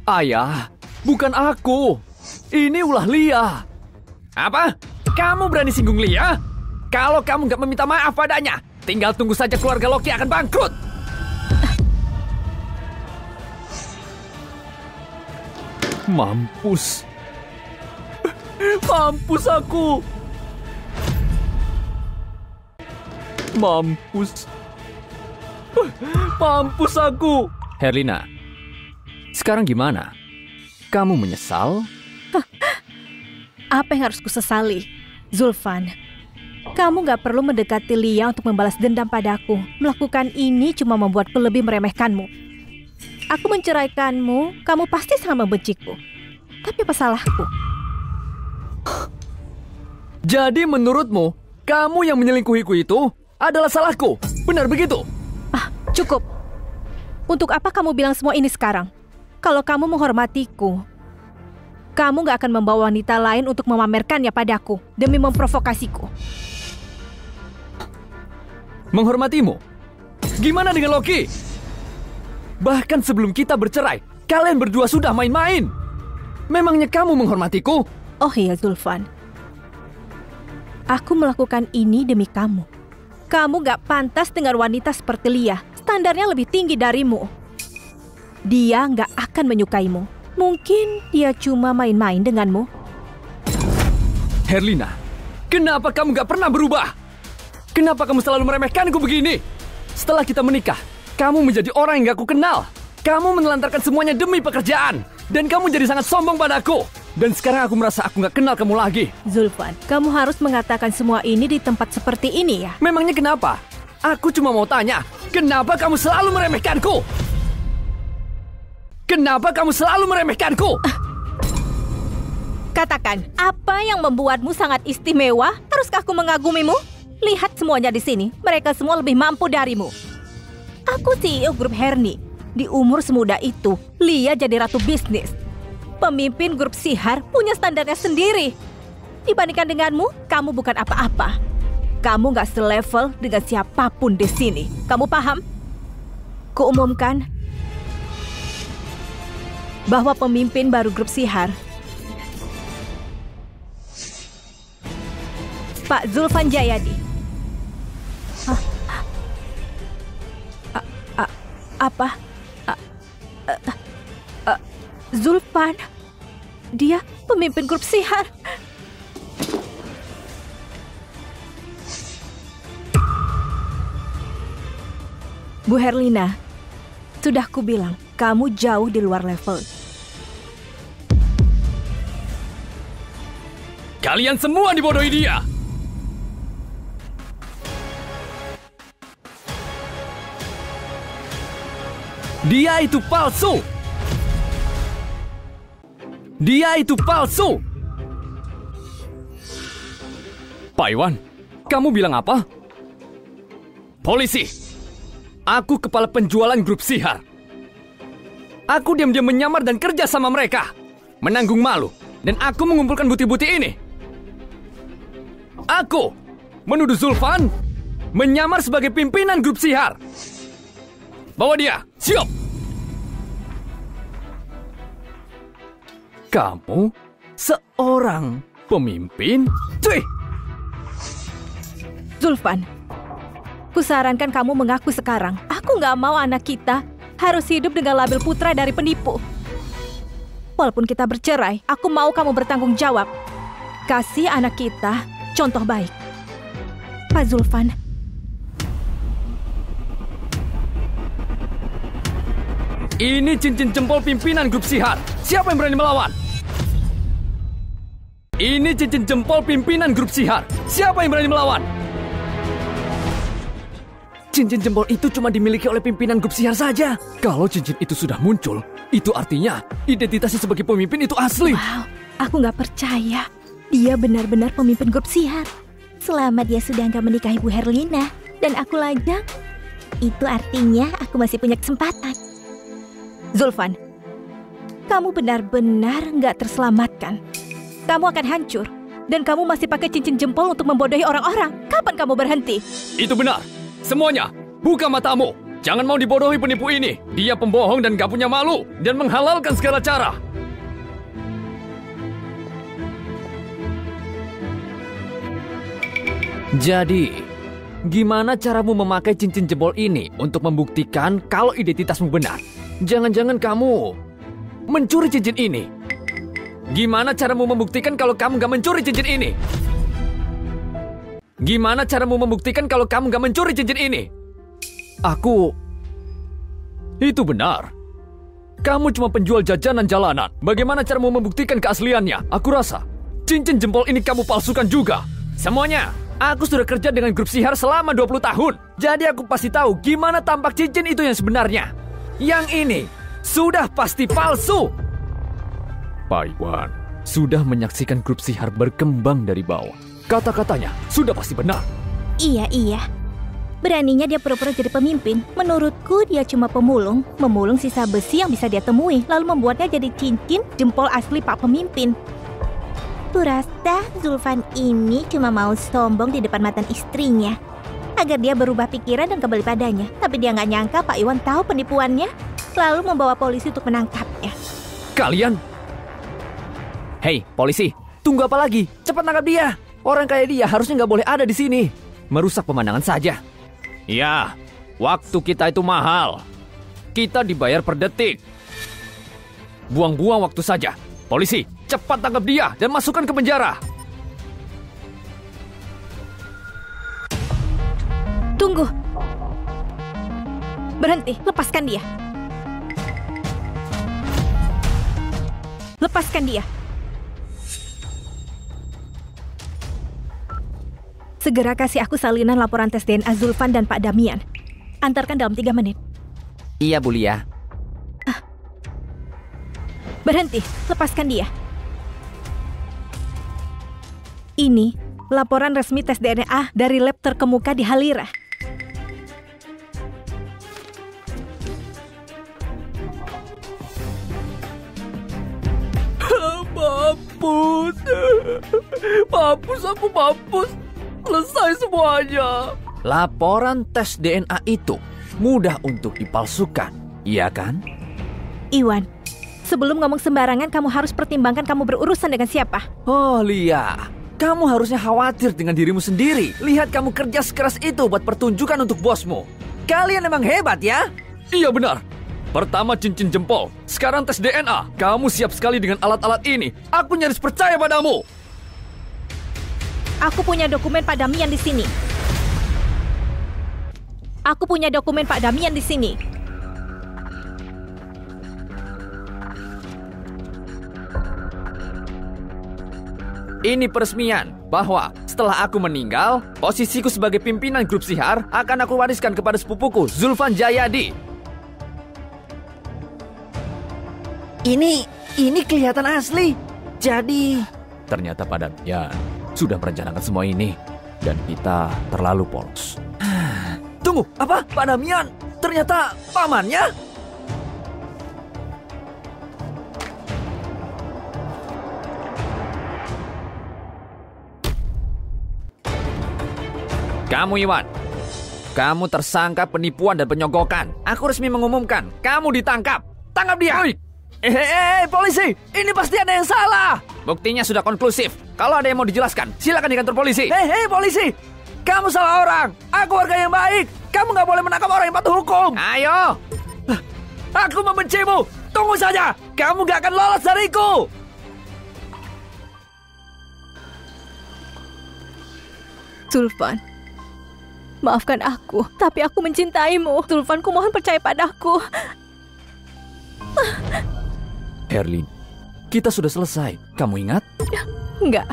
A: Ayah, bukan aku. Ini ulah Lia.
B: Apa? Kamu berani singgung Lia? Kalau kamu nggak meminta maaf padanya, tinggal tunggu saja keluarga Loki akan bangkrut.
A: Mampus. Mampus aku. Mampus. Mampus aku. Herlina, sekarang gimana? Kamu menyesal?
C: Apa yang harus kusesali? Zulfan, kamu gak perlu mendekati Lia untuk membalas dendam padaku. Melakukan ini cuma membuatku lebih meremehkanmu. Aku menceraikanmu, kamu pasti sangat membenciku. Tapi apa salahku?
A: Jadi menurutmu, kamu yang menyelingkuhiku itu adalah salahku? Benar begitu?
C: Cukup. Untuk apa kamu bilang semua ini sekarang? Kalau kamu menghormatiku, kamu gak akan membawa wanita lain untuk memamerkannya padaku demi memprovokasiku.
A: Menghormatimu? Gimana dengan Loki? Bahkan sebelum kita bercerai, kalian berdua sudah main-main. Memangnya kamu menghormatiku?
C: Oh iya Zulfan, aku melakukan ini demi kamu. Kamu gak pantas dengan wanita seperti Lia. Standarnya lebih tinggi darimu. Dia gak akan menyukaimu. Mungkin dia cuma main-main denganmu.
A: Herlina, kenapa kamu gak pernah berubah? Kenapa kamu selalu meremehkanku begini? Setelah kita menikah, kamu menjadi orang yang gak aku kenal. Kamu menelantarkan semuanya demi pekerjaan. Dan kamu jadi sangat sombong padaku. Dan sekarang aku merasa aku gak kenal kamu lagi.
C: Zulfan, kamu harus mengatakan semua ini di tempat seperti ini ya?
A: Memangnya kenapa? Aku cuma mau tanya, kenapa kamu selalu meremehkanku? Kenapa kamu selalu meremehkanku?
C: Katakan, apa yang membuatmu sangat istimewa? Haruskah aku mengagumimu? Lihat semuanya di sini, mereka semua lebih mampu darimu. Aku CEO grup Herni. Di umur semuda itu, Lia jadi ratu bisnis. Pemimpin grup Sihar punya standarnya sendiri. Dibandingkan denganmu, kamu bukan apa-apa. Kamu gak selevel dengan siapapun di sini. Kamu paham? Kuumumkan bahwa pemimpin baru grup Sihar, Pak Zulfan Jayadi. Apa? Zulfan? Dia pemimpin grup Sihar. Bu Herlina, sudah kubilang, kamu jauh di luar level.
A: Kalian semua dibodohi dia. Dia itu palsu. Dia itu palsu. Pak Iwan, kamu bilang apa? Polisi, aku kepala penjualan grup Sihar. Aku diam-diam menyamar dan kerja sama mereka, menanggung malu, dan aku mengumpulkan bukti-bukti ini. Aku menuduh Zulfan menyamar sebagai pimpinan grup Sihar. Bawa dia, siap! Kamu seorang pemimpin? Cuy!
C: Zulfan, kusarankan kamu mengaku sekarang. Aku nggak mau anak kita harus hidup dengan label putra dari penipu. Walaupun kita bercerai, aku mau kamu bertanggung jawab. Kasih anak kita contoh baik. Pak Zulfan.
A: Ini cincin jempol pimpinan grup Sihar. Siapa yang berani melawan? Ini cincin jempol pimpinan grup Sihar. Siapa yang berani melawan? Cincin jempol itu cuma dimiliki oleh pimpinan grup Sihar saja. Kalau cincin itu sudah muncul, itu artinya identitasnya sebagai pemimpin itu asli.
C: Wow, aku nggak percaya. Dia benar-benar pemimpin grup Sihar.
E: Selama dia sudah nggak menikahi Bu Herlina dan aku lajang, itu artinya aku masih punya kesempatan.
C: Zulfan, kamu benar-benar nggak terselamatkan. Kamu akan hancur. Dan kamu masih pakai cincin jempol untuk membodohi orang-orang. Kapan kamu berhenti?
A: Itu benar. Semuanya, buka matamu. Jangan mau dibodohi penipu ini. Dia pembohong dan gak punya malu. Dan menghalalkan segala cara. Jadi, gimana caramu memakai cincin jempol ini untuk membuktikan kalau identitasmu benar? Jangan-jangan kamu mencuri cincin ini. Gimana caramu membuktikan kalau kamu gak mencuri cincin ini? Gimana caramu membuktikan kalau kamu gak mencuri cincin ini? Itu benar. Kamu cuma penjual jajanan jalanan. Bagaimana caramu membuktikan keasliannya? Aku rasa cincin jempol ini kamu palsukan juga. Semuanya, aku sudah kerja dengan grup Sihar selama 20 tahun. Jadi aku pasti tahu gimana tampak cincin itu yang sebenarnya. Yang ini sudah pasti palsu. Pak Iwan sudah menyaksikan grup Sihar berkembang dari bawah. Kata-katanya sudah pasti benar.
E: Iya. Beraninya dia pura-pura jadi pemimpin. Menurutku dia cuma pemulung, memulung sisa besi yang bisa dia temui, lalu membuatnya jadi cincin jempol asli Pak Pemimpin. Kurasa Zulfan ini cuma mau sombong di depan mantan istrinya, agar dia berubah pikiran dan kembali padanya. Tapi dia nggak nyangka Pak Iwan tahu penipuannya, lalu membawa polisi untuk menangkapnya.
A: Kalian? Hei, polisi, tunggu apa lagi? Cepat tangkap dia. Orang kayak dia harusnya nggak boleh ada di sini. Merusak pemandangan saja. Ya, waktu kita itu mahal. Kita dibayar per detik. Buang-buang waktu saja. Polisi, cepat tangkap dia dan masukkan ke penjara.
C: Tunggu. Berhenti, lepaskan dia. Lepaskan dia. Segera kasih aku salinan laporan tes DNA Zulfan dan Pak Damian. Antarkan dalam 3 menit.
B: Iya, Bu Lia.
C: Berhenti, lepaskan dia. Ini laporan resmi tes DNA dari lab terkemuka di Halira.
B: Mampus. Mampus, aku mampus. Selesai semuanya.
A: Laporan tes DNA itu mudah untuk dipalsukan, iya kan?
C: Iwan, sebelum ngomong sembarangan kamu harus pertimbangkan kamu berurusan dengan siapa.
A: Oh, Lia, kamu harusnya khawatir dengan dirimu sendiri. Lihat kamu kerja sekeras itu buat pertunjukan untuk bosmu. Kalian emang hebat ya?
B: Iya benar. Pertama cincin jempol, sekarang tes DNA. Kamu siap sekali dengan alat-alat ini. Aku nyaris percaya padamu.
C: Aku punya dokumen Pak Damian di sini. Aku punya dokumen Pak Damian di sini.
A: Ini peresmian bahwa setelah aku meninggal, posisiku sebagai pimpinan grup Sihar akan aku wariskan kepada sepupuku, Zulfan Jayadi. Ini kelihatan asli. Jadi, ternyata Pak Damian sudah merencanakan semua ini dan kita terlalu polos.
B: Tunggu, apa? Pak Damian ternyata pamannya?
A: Kamu Iwan, kamu tersangka penipuan dan penyogokan. Aku resmi mengumumkan, kamu ditangkap. Tangkap dia.
B: Polisi, ini pasti ada yang salah.
A: Buktinya sudah konklusif. Kalau ada yang mau dijelaskan, silakan di kantor polisi.
B: Hei, polisi, kamu salah orang. Aku warga yang baik. Kamu nggak boleh menangkap orang yang patuh hukum.
A: Ayo.
B: Aku membencimu. Tunggu saja. Kamu nggak akan lolos dariku.
C: Zulfan, maafkan aku, tapi aku mencintaimu. Zulfan, ku mohon percaya padaku.
A: Herlin, kita sudah selesai. Kamu ingat?
C: Enggak.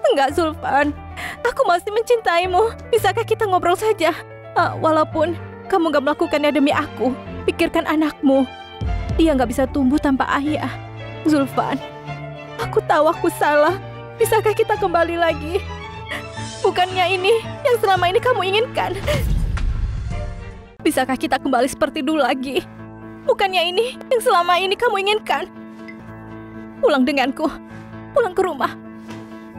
C: Enggak, Zulfan. Aku masih mencintaimu. Bisakah kita ngobrol saja? Walaupun kamu gak melakukannya demi aku. Pikirkan anakmu. Dia gak bisa tumbuh tanpa ayah. Zulfan, aku tahu aku salah. Bisakah kita kembali lagi? Bukannya ini yang selama ini kamu inginkan? Bisakah kita kembali seperti dulu lagi? Bukannya ini yang selama ini kamu inginkan? Pulang denganku. Pulang ke rumah.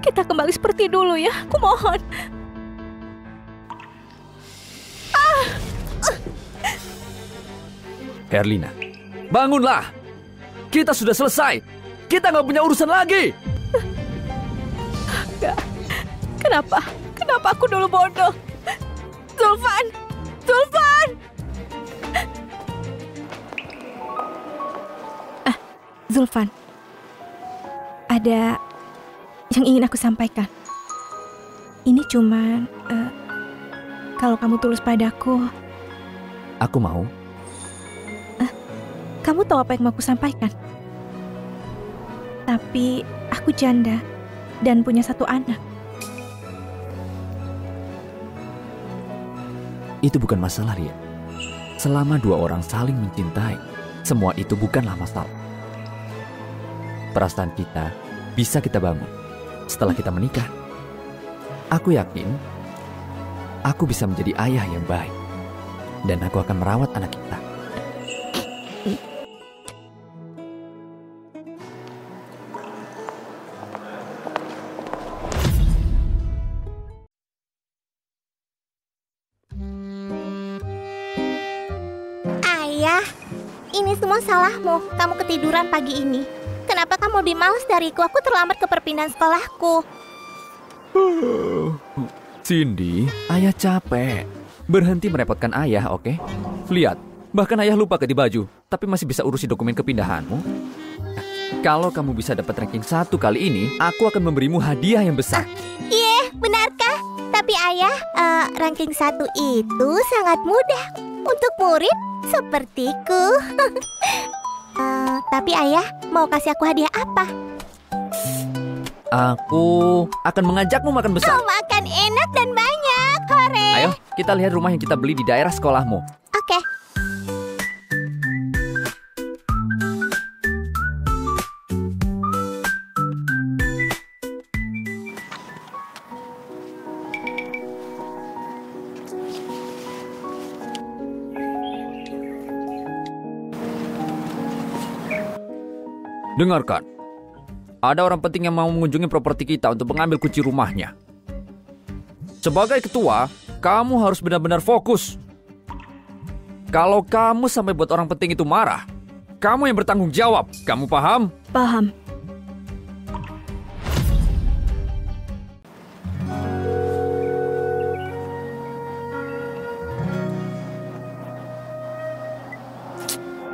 C: Kita kembali seperti dulu ya. Aku mohon.
A: Herlina,
B: Bangunlah. Kita sudah selesai. Kita nggak punya urusan lagi.
C: Enggak. Kenapa aku dulu bodoh? Zulfan! Zulfan, ada yang ingin aku sampaikan. Ini cuma kalau kamu tulus padaku.
A: aku mau.
C: Kamu tahu apa yang mau aku sampaikan? Tapi aku janda dan punya 1 anak.
A: Itu bukan masalah, Lia. Selama 2 orang saling mencintai, semua itu bukanlah masalah. Perasaan kita bisa kita bangun setelah kita menikah. Aku yakin aku bisa menjadi ayah yang baik dan aku akan merawat anak kita.
E: Ayah, ini semua salahmu. Kamu ketiduran pagi ini. Kenapa kamu lebih malas dariku? Aku terlambat ke perpindahan sekolahku.
A: Cindy, ayah capek. Berhenti merepotkan ayah, oke? Lihat, bahkan ayah lupa ganti baju, tapi masih bisa urusi dokumen kepindahanmu. Kalau kamu bisa dapat ranking 1 kali ini, aku akan memberimu hadiah yang besar.
E: Benarkah? Tapi ayah, ranking 1 itu sangat mudah untuk murid sepertiku. Tapi ayah, mau kasih aku hadiah apa?
A: Aku akan mengajakmu makan besar.
E: Kau makan enak dan banyak, hore.
A: Ayo, kita lihat rumah yang kita beli di daerah sekolahmu.
E: Oke.
A: Dengarkan. Ada orang penting yang mau mengunjungi properti kita untuk mengambil kunci rumahnya. Sebagai ketua, kamu harus benar-benar fokus. Kalau kamu sampai buat orang penting itu marah, kamu yang bertanggung jawab. Kamu paham?
E: Paham.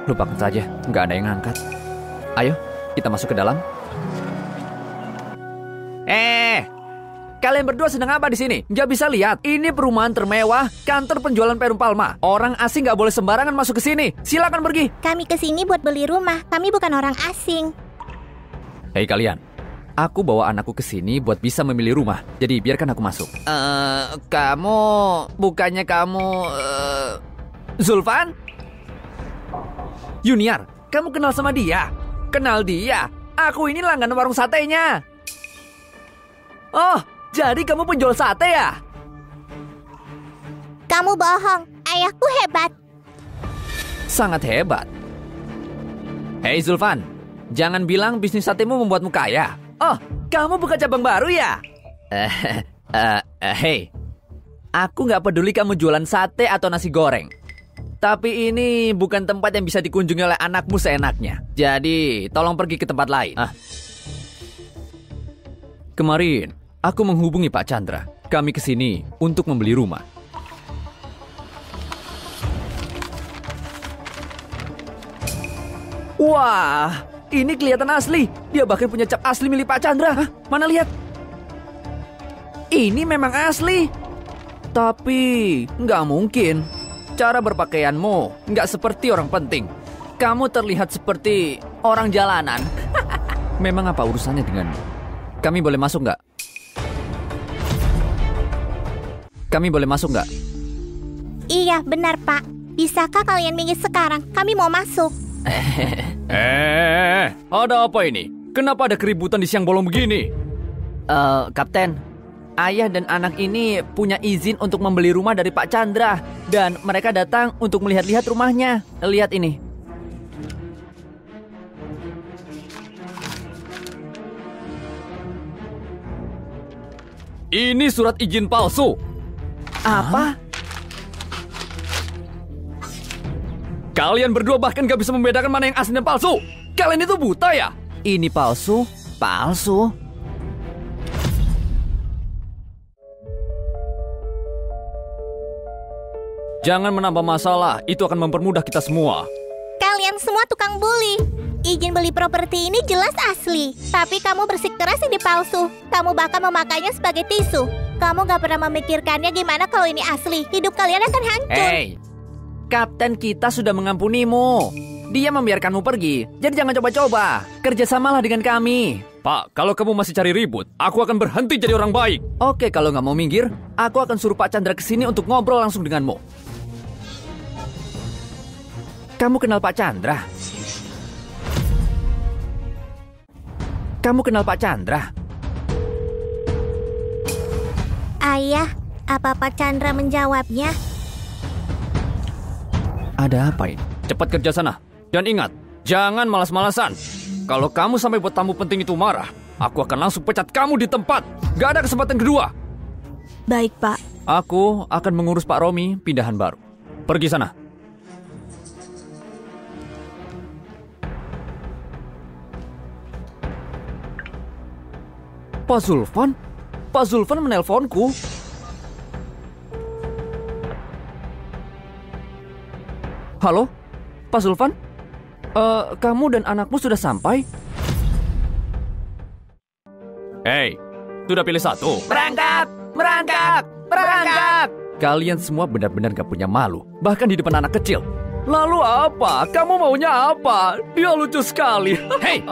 A: Lupakan saja, nggak ada yang ngangkat. Ayo, kita masuk ke dalam.
B: Kalian berdua sedang apa di sini? Nggak bisa lihat. Ini perumahan termewah, kantor penjualan Perum Palma. Orang asing nggak boleh sembarangan masuk ke sini. Silakan pergi.
E: Kami kesini buat beli rumah. Kami bukan orang asing.
A: Hei kalian, aku bawa anakku ke sini buat bisa memilih rumah. Jadi biarkan aku masuk.
B: Bukannya kamu... Zulfan? Yuniar, kamu kenal sama dia? Kenal dia? Aku ini langganan warung satenya. Oh, jadi kamu penjual sate ya?
E: Kamu bohong. Ayahku hebat.
A: Sangat hebat. Hei Zulfan, jangan bilang bisnis satemu membuatmu kaya.
B: Oh, kamu buka cabang baru ya?
A: Hei, aku nggak peduli kamu jualan sate atau nasi goreng. Tapi ini bukan tempat yang bisa dikunjungi oleh anakmu seenaknya. Jadi, tolong pergi ke tempat lain. Kemarin, aku menghubungi Pak Chandra. Kami kesini untuk membeli rumah.
B: Wah, ini kelihatan asli. Dia bahkan punya cap asli milik Pak Chandra. Hah? Mana lihat? Ini memang asli.
A: Tapi, nggak mungkin. Cara berpakaianmu nggak seperti orang penting. Kamu terlihat seperti orang jalanan. Memang apa urusannya denganmu? Kami boleh masuk nggak? Kami boleh masuk nggak?
E: Iya, benar Pak. Bisakah kalian minggir sekarang? Kami mau masuk.
A: Ada apa ini? Kenapa ada keributan di siang bolong begini?
B: Kapten, ayah dan anak ini punya izin untuk membeli rumah dari Pak Chandra. Dan mereka datang untuk melihat-lihat rumahnya. Lihat ini.
A: Ini surat izin palsu.
B: Apa?
A: Kalian berdua bahkan gak bisa membedakan mana yang asli dan palsu. Kalian itu buta ya?
B: Ini palsu? Palsu?
A: Jangan menambah masalah, itu akan mempermudah kita semua.
E: Kalian semua tukang bully. Izin beli properti ini jelas asli. Tapi kamu bersikeras ini palsu. Kamu bahkan memakainya sebagai tisu. Kamu gak pernah memikirkannya gimana kalau ini asli. Hidup kalian akan hancur.
B: Hei, kapten kita sudah mengampunimu. Dia membiarkanmu pergi. Jadi jangan coba-coba. Kerjasamalah dengan kami.
A: Pak, kalau kamu masih cari ribut, aku akan berhenti jadi orang baik.
B: Oke, kalau nggak mau minggir, aku akan suruh Pak Chandra kesini untuk ngobrol langsung denganmu. Kamu kenal Pak Chandra? Kamu kenal Pak Chandra?
E: Ayah, apa Pak Chandra menjawabnya?
A: Ada apa ini? Cepat kerja sana. Dan ingat, jangan malas-malasan. Kalau kamu sampai buat tamu penting itu marah, aku akan langsung pecat kamu di tempat. Gak ada kesempatan kedua.
C: Baik, Pak.
A: Aku akan mengurus Pak Romi pindahan baru. Pergi sana. Pak Zulfan? Pak Zulfan menelponku. Halo? Pak Zulfan? Kamu dan anakmu sudah sampai? Hei, sudah pilih satu.
B: Berangkat! Berangkat! Berangkat!
A: Kalian semua benar-benar gak punya malu. Bahkan di depan anak kecil. Lalu apa? Kamu maunya apa? Dia lucu sekali. Hei!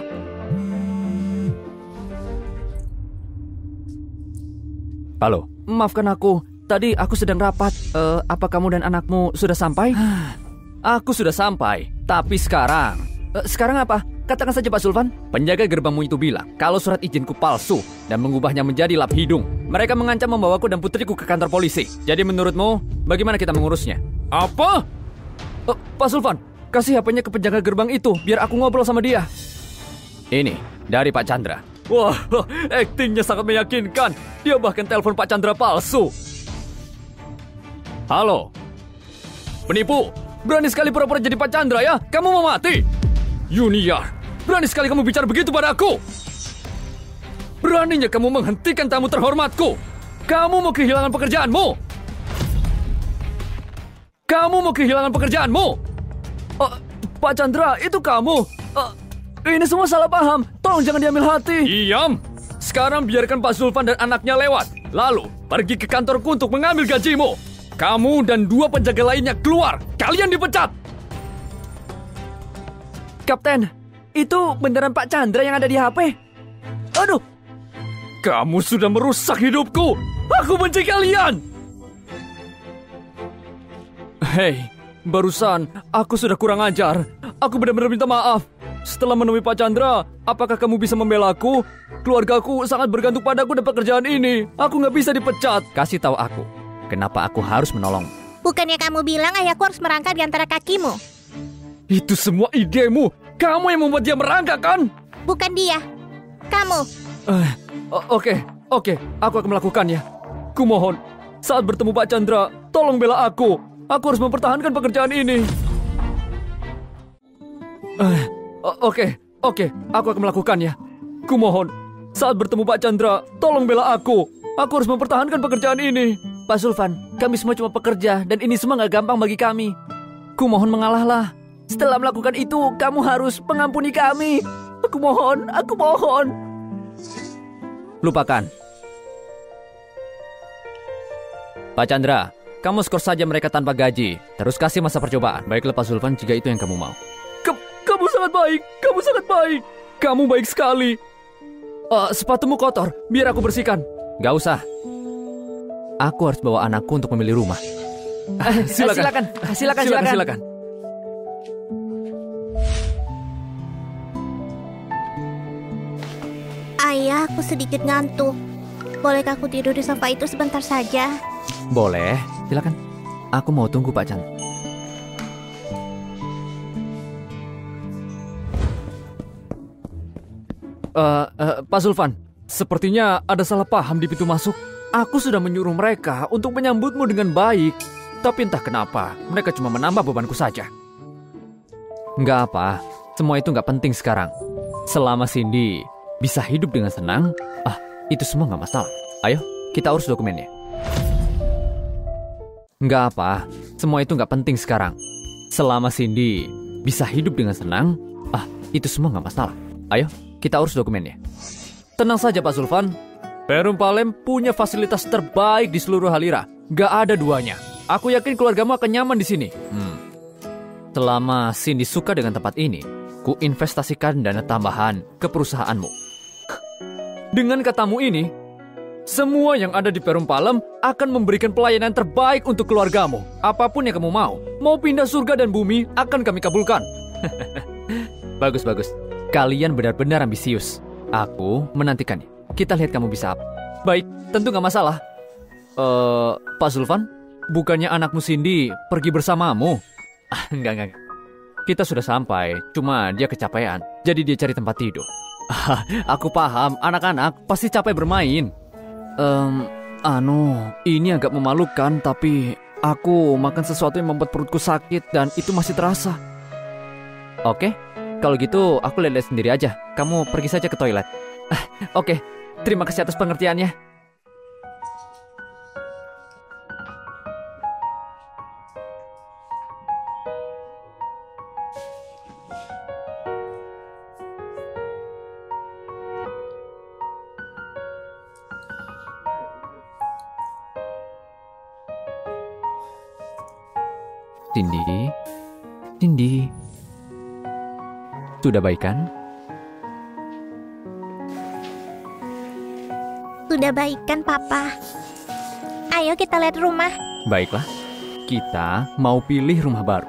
A: Halo, maafkan aku. Tadi aku sedang rapat. Apa kamu dan anakmu sudah sampai? Aku sudah sampai. Tapi sekarang... sekarang apa? Katakan saja Pak Zulfan. Penjaga gerbangmu itu bilang kalau surat izinku palsu dan mengubahnya menjadi lap hidung. Mereka mengancam membawaku dan putriku ke kantor polisi. Jadi menurutmu, bagaimana kita mengurusnya? Apa? Pak Zulfan, kasih HP-nya ke penjaga gerbang itu biar aku ngobrol sama dia. Ini, dari Pak Chandra.
B: Wah, aktingnya sangat meyakinkan. Dia bahkan telepon Pak Chandra palsu.
A: Halo.
B: Penipu, berani sekali pura-pura jadi Pak Chandra ya? Kamu mau mati? Junior, berani sekali kamu bicara begitu padaku. Beraninya kamu menghentikan tamu terhormatku. Kamu mau kehilangan pekerjaanmu. Kamu mau kehilangan pekerjaanmu. Pak Chandra, itu kamu. Ini semua salah paham. Tolong jangan diambil hati.
A: Diam.
B: Sekarang biarkan Pak Zulfan dan anaknya lewat. Lalu, pergi ke kantorku untuk mengambil gajimu. Kamu dan 2 penjaga lainnya keluar. Kalian dipecat.
A: Kapten, itu beneran Pak Chandra yang ada di HP?
B: Aduh. Kamu sudah merusak hidupku. Aku benci kalian. Hei, barusan aku sudah kurang ajar. Aku benar-benar minta maaf. Setelah menemui Pak Chandra, apakah kamu bisa membela aku? Keluargaku sangat bergantung padaku dan pekerjaan ini. Aku nggak bisa dipecat.
A: Kasih tahu aku, kenapa aku harus menolong?
E: Bukannya kamu bilang ayahku harus merangkak di antara kakimu?
B: Itu semua idemu. Kamu yang membuat dia merangkak, kan?
E: Bukan dia. Kamu.
B: Oke. Aku akan melakukannya. Kumohon, saat bertemu Pak Chandra, tolong bela aku. Aku harus mempertahankan pekerjaan ini. Oke. Aku akan melakukannya. Kumohon, saat bertemu Pak Chandra, tolong bela aku. Aku harus mempertahankan pekerjaan ini.
A: Pak Zulfan, kami semua cuma pekerja dan ini semua nggak gampang bagi kami. Kumohon mengalahlah. Setelah melakukan itu, kamu harus mengampuni kami. Aku mohon. Lupakan. Pak Chandra, kamu skor saja mereka tanpa gaji. Terus kasih masa percobaan. Baiklah Pak Zulfan, jika itu yang kamu mau.
B: Kamu sangat baik. Kamu baik sekali. Sepatumu kotor, biar aku bersihkan.
A: Gak usah. Aku harus bawa anakku untuk memilih rumah.
B: Silakan.
E: Ayah, aku sedikit ngantuk. Bolehkah aku tidur di sofa itu sebentar saja?
A: Boleh, silakan. Aku mau tunggu Pak Chandra.
B: Pak Zulfan, sepertinya ada salah paham di pintu masuk. Aku sudah menyuruh mereka untuk menyambutmu dengan baik. Tapi entah kenapa, mereka cuma menambah bebanku saja.
A: Nggak apa, semua itu nggak penting sekarang. Selama Cindy bisa hidup dengan senang, itu semua nggak masalah. Ayo, kita urus dokumennya. Nggak apa, semua itu nggak penting sekarang. Selama Cindy bisa hidup dengan senang, itu semua nggak masalah. Ayo, kita urus dokumennya.
B: Tenang saja Pak Zulfan. Perum Palem punya fasilitas terbaik di seluruh Halira. Gak ada duanya. Aku yakin keluargamu akan nyaman di sini.
A: Selama Cindy suka dengan tempat ini, ku investasikan dana tambahan ke perusahaanmu.
B: Dengan katamu ini, semua yang ada di Perum Palem akan memberikan pelayanan terbaik untuk keluargamu. Apapun yang kamu mau pindah surga dan bumi akan kami kabulkan.
A: Bagus. Kalian benar-benar ambisius. Aku menantikannya. Kita lihat kamu bisa apa.
B: Baik, tentu gak masalah. Pak Zulfan, bukannya anakmu Cindy pergi bersamamu?
A: Enggak. Kita sudah sampai, cuma dia kecapean. Jadi dia cari tempat tidur.
B: Aku paham, anak-anak pasti capek bermain. Ini agak memalukan, tapi aku makan sesuatu yang membuat perutku sakit dan itu masih terasa.
A: Oke, kalau gitu aku lihat sendiri aja. Kamu pergi saja ke toilet.
B: Oke, terima kasih atas pengertiannya.
A: Cindy. Sudah baik kan?
E: Sudah baik kan, Papa? Ayo kita lihat rumah.
A: Baiklah, kita mau pilih rumah baru.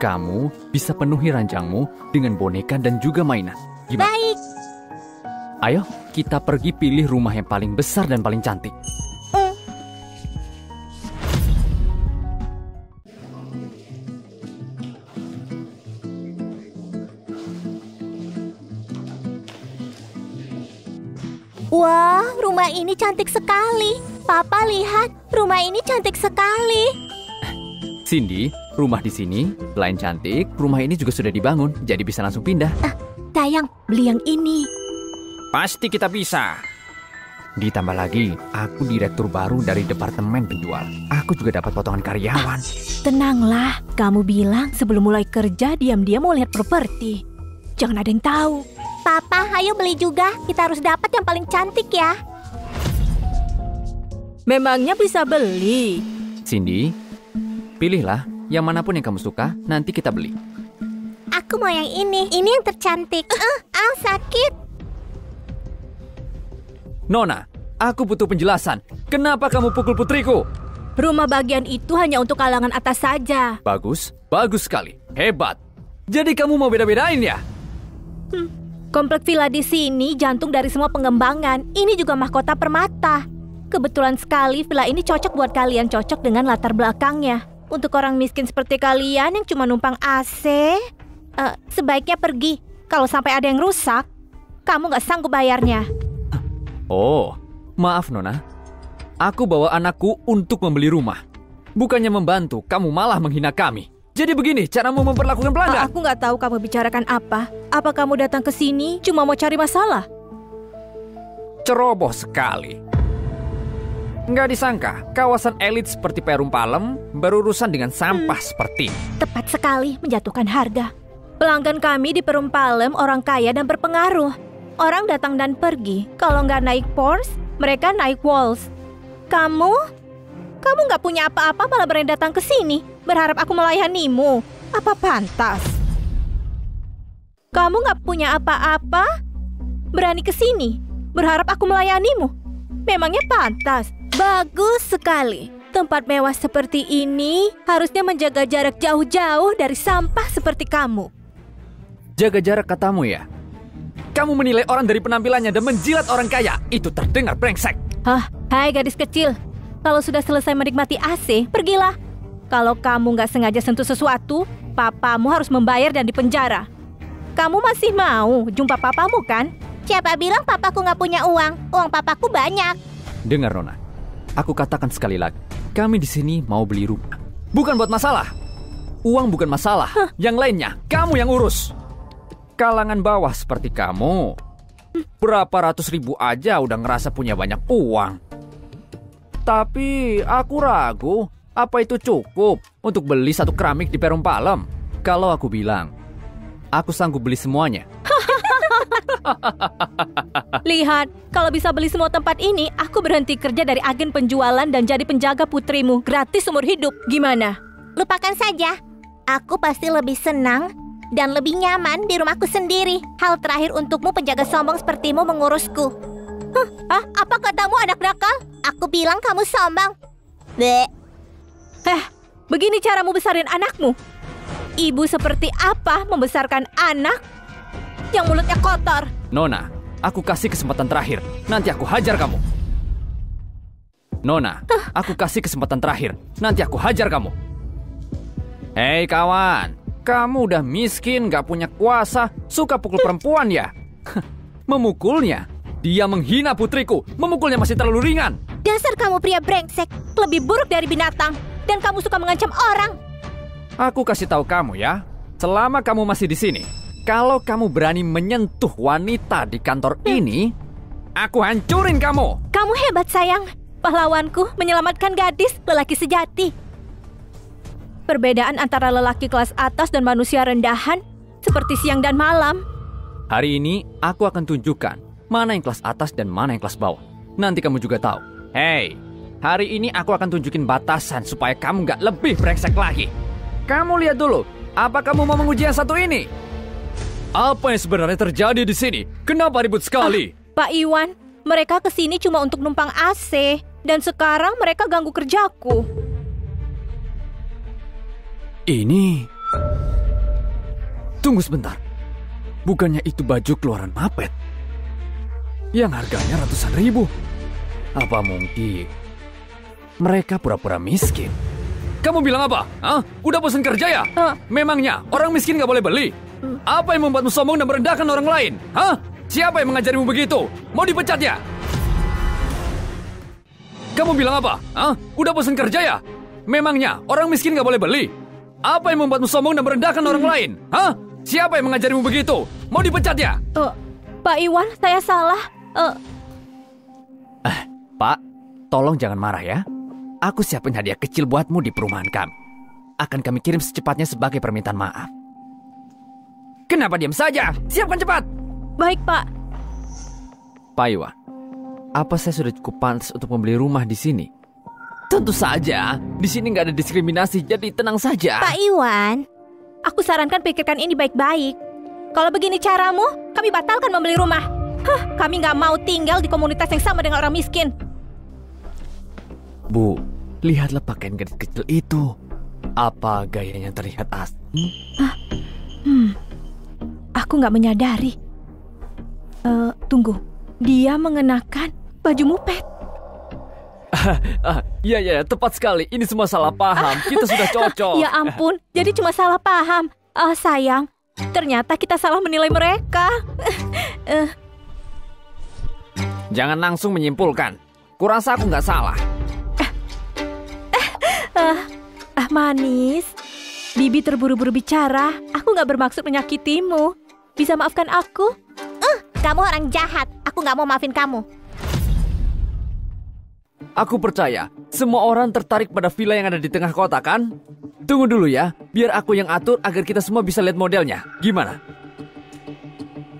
A: Kamu bisa penuhi ranjangmu dengan boneka dan juga mainan. Gimana?
E: Baik.
A: Ayo, kita pergi pilih rumah yang paling besar dan paling cantik.
E: Wah, rumah ini cantik sekali. Papa, lihat, rumah ini cantik sekali.
A: Cindy, rumah di sini selain cantik, rumah ini juga sudah dibangun, jadi bisa langsung pindah.
E: Sayang, beli yang ini.
A: Pasti kita bisa. Ditambah lagi, aku direktur baru dari departemen penjual. Aku juga dapat potongan karyawan.
C: Tenanglah, kamu bilang sebelum mulai kerja diam-diam mau lihat properti. Jangan ada yang tahu.
E: Papa, ayo beli juga. Kita harus dapat yang paling cantik ya.
C: Memangnya bisa beli?
A: Cindy, pilihlah yang manapun yang kamu suka, nanti kita beli.
E: Aku mau yang ini. Ini yang tercantik. Sakit.
A: Nona, aku butuh penjelasan. Kenapa kamu pukul putriku?
C: Rumah bagian itu hanya untuk kalangan atas saja.
A: Bagus, bagus sekali. Hebat. Jadi kamu mau beda-bedain ya?
C: Komplek villa di sini jantung dari semua pengembangan. Ini juga mahkota permata. Kebetulan sekali villa ini cocok buat kalian, cocok dengan latar belakangnya. Untuk orang miskin seperti kalian yang cuma numpang AC, sebaiknya pergi. Kalau sampai ada yang rusak, kamu nggak sanggup bayarnya.
A: Oh, maaf Nona. Aku bawa anakku untuk membeli rumah. Bukannya membantu, kamu malah menghina kami. Jadi begini caramu memperlakukan pelanggan?
C: Aku nggak tahu kamu bicarakan apa. Apa kamu datang ke sini cuma mau cari masalah?
A: Ceroboh sekali. Nggak disangka, kawasan elit seperti Perum Palem berurusan dengan sampah seperti ini.
C: Tepat sekali, menjatuhkan harga. Pelanggan kami di Perum Palem orang kaya dan berpengaruh. Orang datang dan pergi. Kalau nggak naik Porsche, mereka naik Walls. Kamu nggak punya apa-apa malah berani datang ke sini. Berharap aku melayanimu. Apa pantas? Kamu nggak punya apa-apa, berani ke sini. Berharap aku melayanimu. Memangnya pantas? Bagus sekali. Tempat mewah seperti ini harusnya menjaga jarak jauh-jauh dari sampah seperti kamu.
A: Jaga jarak katamu ya? Kamu menilai orang dari penampilannya dan menjilat orang kaya. Itu terdengar brengsek.
C: Hai gadis kecil. Kalau sudah selesai menikmati AC, pergilah. Kalau kamu nggak sengaja sentuh sesuatu, papamu harus membayar dan dipenjara. Kamu masih mau jumpa papamu kan?
E: Siapa bilang papaku nggak punya uang? Uang papaku banyak.
A: Dengar Nona, aku katakan sekali lagi. Kami di sini mau beli rumah. Bukan buat masalah. Uang bukan masalah. Yang lainnya, kamu yang urus. Kalangan bawah seperti kamu, berapa ratus ribu aja udah ngerasa punya banyak uang. Tapi aku ragu, apa itu cukup untuk beli satu keramik di Perum Palem? Kalau aku bilang, aku sanggup beli semuanya.
C: Lihat, kalau bisa beli semua tempat ini, aku berhenti kerja dari agen penjualan dan jadi penjaga putrimu, gratis seumur hidup. Gimana?
E: Lupakan saja. Aku pasti lebih senang dan lebih nyaman di rumahku sendiri. Hal terakhir untukmu penjaga sombong sepertimu mengurusku. Apa katamu anak nakal? Aku bilang kamu sombong.
C: Begini caramu besarin anakmu? Ibu seperti apa membesarkan anak yang mulutnya kotor?
A: Nona, aku kasih kesempatan terakhir. Nanti aku hajar kamu. Nona, aku kasih kesempatan terakhir. Nanti aku hajar kamu. Hei kawan, kamu udah miskin, gak punya kuasa, suka pukul perempuan ya? Memukulnya? Dia menghina putriku, memukulnya masih terlalu ringan.
C: Dasar kamu pria brengsek, lebih buruk dari binatang. Dan kamu suka mengancam orang.
A: Aku kasih tahu kamu ya, selama kamu masih di sini, kalau kamu berani menyentuh wanita di kantor ini, aku hancurin kamu.
C: Kamu hebat sayang, pahlawanku menyelamatkan gadis, lelaki sejati. Perbedaan antara lelaki kelas atas dan manusia rendahan seperti siang dan malam.
A: Hari ini aku akan tunjukkan mana yang kelas atas dan mana yang kelas bawah. Nanti kamu juga tahu. Hei, hari ini aku akan tunjukin batasan supaya kamu gak lebih brengsek lagi. Kamu lihat dulu, apa kamu mau menguji yang satu ini?
B: Apa yang sebenarnya terjadi di sini? Kenapa ribut sekali?
C: Pak Iwan, mereka kesini cuma untuk numpang AC. Dan sekarang mereka ganggu kerjaku.
A: Ini... Tunggu sebentar. Bukannya itu baju keluaran Mapet? Yang harganya ratusan ribu. Apa mungkin mereka pura-pura miskin?
B: Kamu bilang apa? Hah? Udah bosan kerja ya? Memangnya orang miskin gak boleh beli? Apa yang membuatmu sombong dan merendahkan orang lain? Hah? Siapa yang mengajarimu begitu? Mau dipecat ya? Kamu bilang apa? Hah? Udah bosan kerja ya? Memangnya orang miskin nggak boleh beli? Apa yang membuatmu sombong dan merendahkan orang lain? Hah? Siapa yang mengajarimu begitu? Mau dipecat ya?
C: Pak Iwan, saya salah.
A: Pak, tolong jangan marah ya. Aku siapin hadiah kecil buatmu di perumahan kami. Akan kami kirim secepatnya sebagai permintaan maaf. Kenapa diam saja? Siapkan cepat.
C: Baik, Pak.
A: Pak Iwan, apa saya sudah cukup pantas untuk membeli rumah di sini? Tentu saja, di sini nggak ada diskriminasi, jadi tenang saja.
C: Pak Iwan, aku sarankan pikirkan ini baik-baik. Kalau begini caramu, kami batalkan membeli rumah. Kami nggak mau tinggal di komunitas yang sama dengan orang miskin.
A: Bu, lihatlah pakaian gadis kecil itu. Apa gayanya terlihat asli?
C: Aku nggak menyadari. Tunggu, dia mengenakan baju mupet.
B: Iya, tepat sekali. Ini semua salah paham. Kita sudah cocok.
C: Ya ampun, jadi cuma salah paham. Sayang, ternyata kita salah menilai mereka.
A: Jangan langsung menyimpulkan. Kurasa aku nggak salah.
C: Manis, Bibi terburu-buru bicara. Aku nggak bermaksud menyakitimu. Bisa maafkan aku?
E: Kamu orang jahat. Aku nggak mau maafin kamu.
B: Aku percaya, semua orang tertarik pada villa yang ada di tengah kota, kan? Tunggu dulu ya, biar aku yang atur agar kita semua bisa lihat modelnya. Gimana?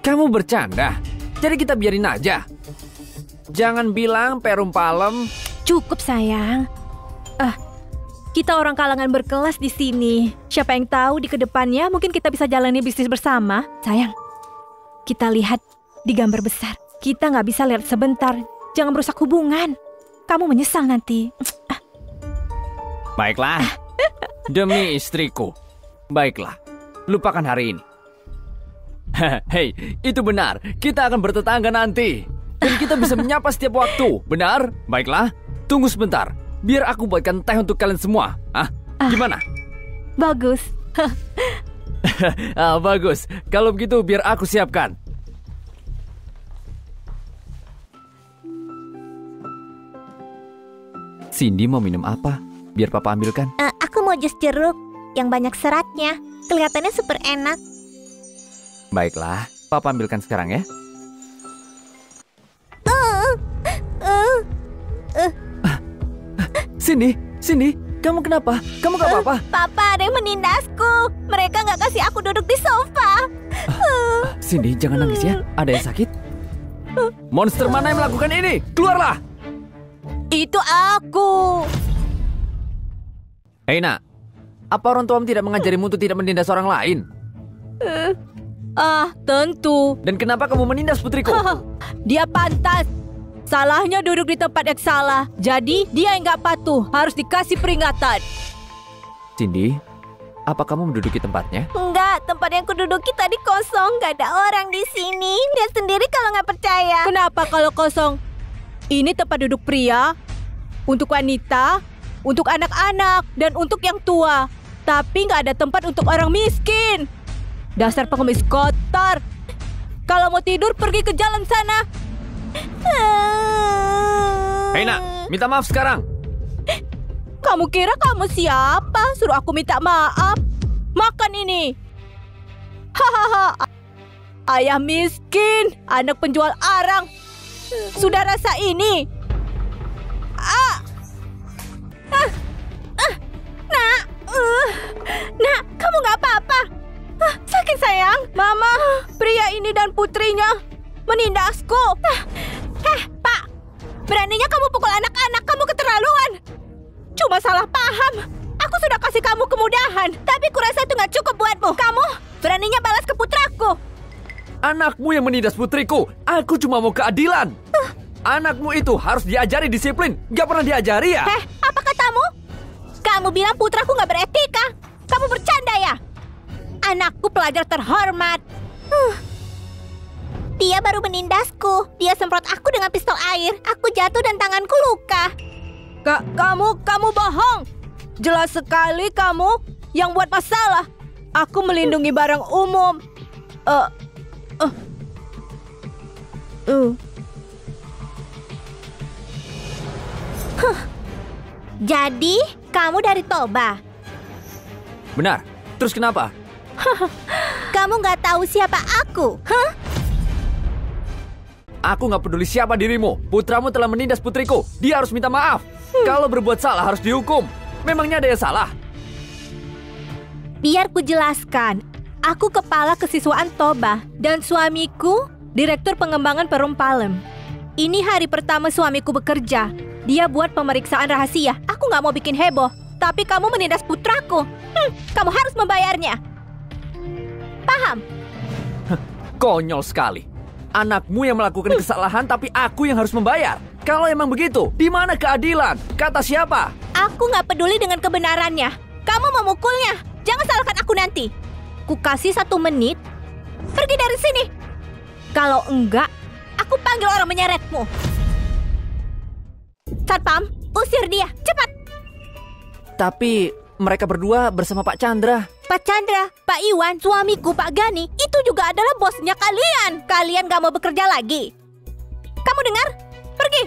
A: Kamu bercanda, jadi kita biarin aja. Jangan bilang perum palem.
C: Cukup sayang. Kita orang kalangan berkelas di sini. Siapa yang tahu di kedepannya mungkin kita bisa jalani bisnis bersama. Sayang, kita lihat di gambar besar. Kita nggak bisa lihat sebentar. Jangan merusak hubungan. Kamu menyesal nanti.
A: Baiklah, demi istriku. Baiklah, lupakan hari ini.
B: Hei, itu benar. Kita akan bertetangga nanti. Dan kita bisa menyapa setiap waktu. Benar? Baiklah, tunggu sebentar. Biar aku buatkan teh untuk kalian semua. Gimana?
C: Bagus.
B: Bagus. Kalau begitu biar aku siapkan.
A: Cindy mau minum apa? Biar papa ambilkan.
E: Aku mau jus jeruk yang banyak seratnya. Kelihatannya super enak.
A: Baiklah, papa ambilkan sekarang ya.
B: Cindy, kamu kenapa? Kamu gak apa-apa?
E: Papa, ada yang menindasku. Mereka nggak kasih aku duduk di sofa.
A: Cindy, jangan nangis ya. Ada yang sakit?
B: Monster mana yang melakukan ini? Keluarlah!
C: Itu aku.
A: Hei nak, apa orang tuamu tidak mengajarimu untuk tidak menindas orang lain?
C: Tentu.
B: Dan kenapa kamu menindas putriku?
C: Dia pantas. Salahnya duduk di tempat yang salah. Jadi dia yang nggak patuh. Harus dikasih peringatan.
A: Cindy, apa kamu menduduki tempatnya?
E: Enggak, tempat yang kududuki tadi kosong. Gak ada orang di sini. Lihat sendiri kalau nggak percaya.
C: Kenapa kalau kosong? Ini tempat duduk pria, untuk wanita, untuk anak-anak, dan untuk yang tua. Tapi nggak ada tempat untuk orang miskin. Dasar pengemis kotor. Kalau mau tidur, pergi ke jalan sana.
A: Hei nak, minta maaf sekarang.
C: Kamu kira kamu siapa? Suruh aku minta maaf. Makan ini. Hahaha. Ayah miskin, anak penjual arang. Sudah rasa ini. Nak, kamu nggak apa-apa. Sakit sayang. Mama, pria ini dan putrinya menindasku. Pak, beraninya kamu pukul anak-anak. Kamu keterlaluan. Cuma salah paham. Aku sudah kasih kamu kemudahan, tapi kurasa itu nggak cukup buatmu. Kamu beraninya balas ke putraku.
B: Anakmu yang menindas putriku. Aku cuma mau keadilan. Anakmu itu harus diajari disiplin. Gak pernah diajari ya?
E: Apa katamu? Kamu bilang putraku nggak beretika. Kamu bercanda ya? Anakku pelajar terhormat. Dia baru menindasku. Dia semprot aku dengan pistol air. Aku jatuh dan tanganku luka.
C: Kamu bohong. Jelas sekali kamu yang buat masalah. Aku melindungi barang umum.
E: Jadi, kamu dari Toba?
A: Benar. Terus kenapa?
E: Kamu nggak tahu siapa aku? Hah?
A: Aku nggak peduli siapa dirimu. Putramu telah menindas putriku. Dia harus minta maaf. Kalau berbuat salah harus dihukum. Memangnya ada yang salah?
C: Biar ku jelaskan. Aku kepala kesiswaan Toba dan suamiku direktur pengembangan Perum Palem. Ini hari pertama suamiku bekerja. Dia buat pemeriksaan rahasia. Aku nggak mau bikin heboh. Tapi kamu menindas putraku. Kamu harus membayarnya. Paham?
A: Konyol sekali. Anakmu yang melakukan kesalahan tapi aku yang harus membayar. Kalau emang begitu, di mana keadilan? Kata siapa?
C: Aku nggak peduli dengan kebenarannya. Kamu memukulnya. Jangan salahkan aku nanti. Ku kasih 1 menit. Pergi dari sini. Kalau enggak, aku panggil orang menyeretmu. Satpam, usir dia. Cepat.
A: Tapi mereka berdua bersama Pak Chandra.
C: Pak Chandra, Pak Iwan, suamiku Pak Gani, itu juga adalah bosnya kalian. Kalian gak mau bekerja lagi. Kamu dengar? Pergi.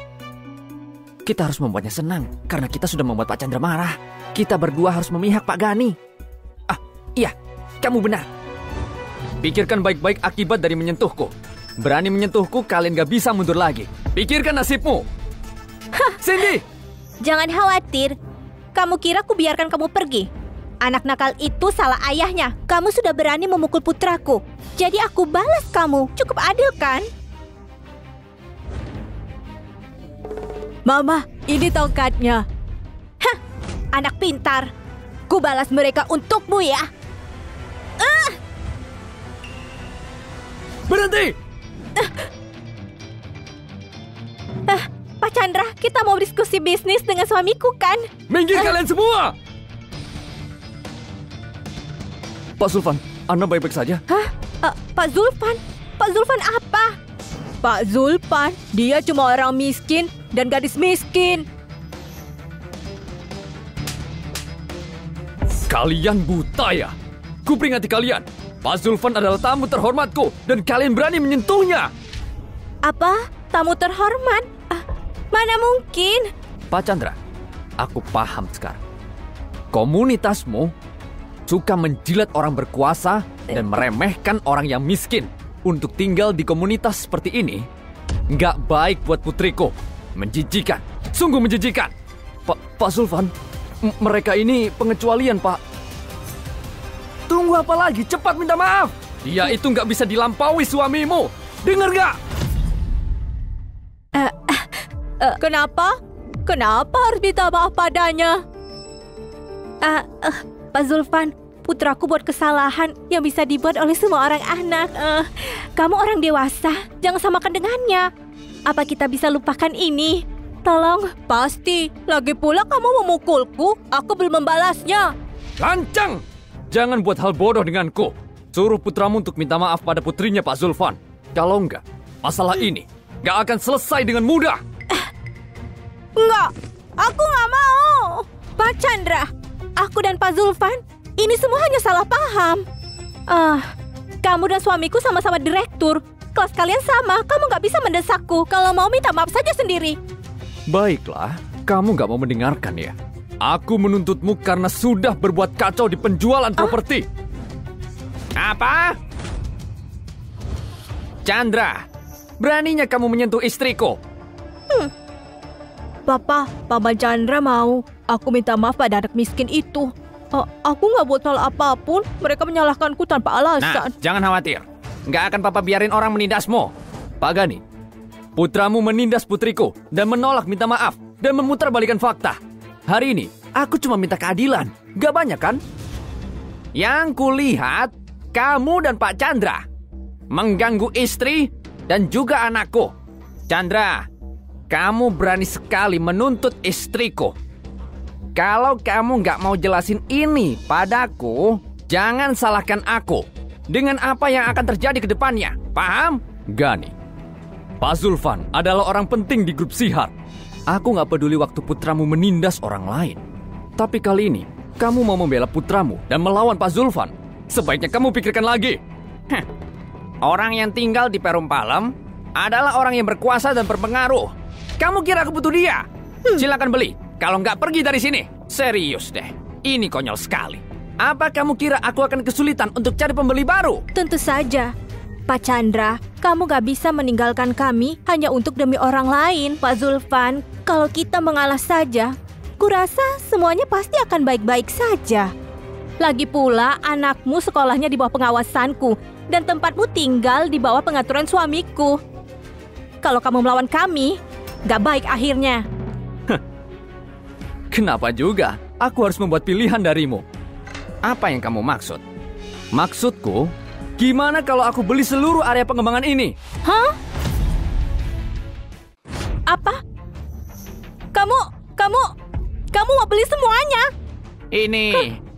A: Kita harus membuatnya senang, karena kita sudah membuat Pak Chandra marah. Kita berdua harus memihak Pak Gani. Ah, iya, kamu benar. Pikirkan baik-baik akibat dari menyentuhku. Berani menyentuhku, kalian gak bisa mundur lagi. Pikirkan nasibmu. Cindy!
C: Jangan khawatir. Kamu kira ku biarkan kamu pergi? Anak nakal itu salah ayahnya. Kamu sudah berani memukul putraku. Jadi aku balas kamu. Cukup adil kan? Mama, ini tongkatnya. Hah, anak pintar. Ku balas mereka untukmu ya.
B: Berhenti!
C: Pak Chandra, kita mau diskusi bisnis dengan suamiku kan?
B: Minggir kalian semua! Pak Zulfan, Anda baik-baik saja?
C: Hah? Pak Zulfan? Pak Zulfan apa? Pak Zulfan, dia cuma orang miskin dan gadis miskin.
B: Kalian buta ya? Ku peringati kalian. Pak Zulfan adalah tamu terhormatku dan kalian berani menyentuhnya.
C: Apa? Tamu terhormat? Mana mungkin?
A: Pak Chandra, aku paham sekarang. Komunitasmu suka menjilat orang berkuasa dan meremehkan orang yang miskin. Untuk tinggal di komunitas seperti ini, nggak baik buat putriku. Menjijikan, sungguh menjijikan.
B: Pak Zulfan, mereka ini pengecualian, Pak.
A: Tunggu apa lagi? Cepat minta maaf.
B: Dia itu nggak bisa dilampaui suamimu. Dengar nggak?
C: Kenapa? Kenapa harus minta maaf padanya? Pak Zulfan, putraku buat kesalahan yang bisa dibuat oleh semua orang anak. Kamu orang dewasa, jangan samakan dengannya. Apa kita bisa lupakan ini? Tolong. Pasti. Lagi pula kamu memukulku, aku belum membalasnya.
B: Lancang! Jangan buat hal bodoh denganku. Suruh putramu untuk minta maaf pada putrinya Pak Zulfan. Kalau enggak, masalah ini nggak akan selesai dengan mudah.
C: Enggak, aku nggak mau. Pak Chandra, aku dan Pak Zulfan, ini semua hanya salah paham. Kamu dan suamiku sama-sama direktur. Kelas kalian sama, kamu nggak bisa mendesakku. Kalau mau minta maaf saja sendiri.
B: Baiklah, kamu nggak mau mendengarkan ya? Aku menuntutmu karena sudah berbuat kacau di penjualan properti.
A: Apa? Chandra, beraninya kamu menyentuh istriku.
C: Papa Chandra mau aku minta maaf pada anak miskin itu. Aku nggak buat salah apapun. Mereka menyalahkanku tanpa alasan.
A: Nah, jangan khawatir. Nggak akan Papa biarin orang menindasmu.
B: Pak Gani, putramu menindas putriku dan menolak minta maaf dan memutarbalikkan fakta. Hari ini, aku cuma minta keadilan. Gak banyak kan?
A: Yang kulihat, kamu dan Pak Chandra mengganggu istri dan juga anakku. Chandra, kamu berani sekali menuntut istriku. Kalau kamu nggak mau jelasin ini padaku, jangan salahkan aku dengan apa yang akan terjadi ke depannya. Paham?
B: Gani, Pak Zulfan adalah orang penting di grup Sihar. Aku nggak peduli waktu putramu menindas orang lain. Tapi kali ini, kamu mau membela putramu dan melawan Pak Zulfan. Sebaiknya kamu pikirkan lagi.
A: Orang yang tinggal di Perum Palem adalah orang yang berkuasa dan berpengaruh. Kamu kira aku butuh dia? Silakan beli. Kalau nggak pergi dari sini. Serius deh. Ini konyol sekali. Apa kamu kira aku akan kesulitan untuk cari pembeli baru?
C: Tentu saja. Pak Chandra, kamu gak bisa meninggalkan kami hanya untuk demi orang lain. Pak Zulfan, kalau kita mengalah saja, kurasa semuanya pasti akan baik-baik saja. Lagi pula, anakmu sekolahnya di bawah pengawasanku dan tempatmu tinggal di bawah pengaturan suamiku. Kalau kamu melawan kami, gak baik akhirnya.
B: Kenapa juga? Aku harus membuat pilihan darimu.
A: Apa yang kamu maksud?
B: Maksudku, gimana kalau aku beli seluruh area pengembangan ini?
C: Hah? Apa? Kamu mau beli semuanya?
A: Ini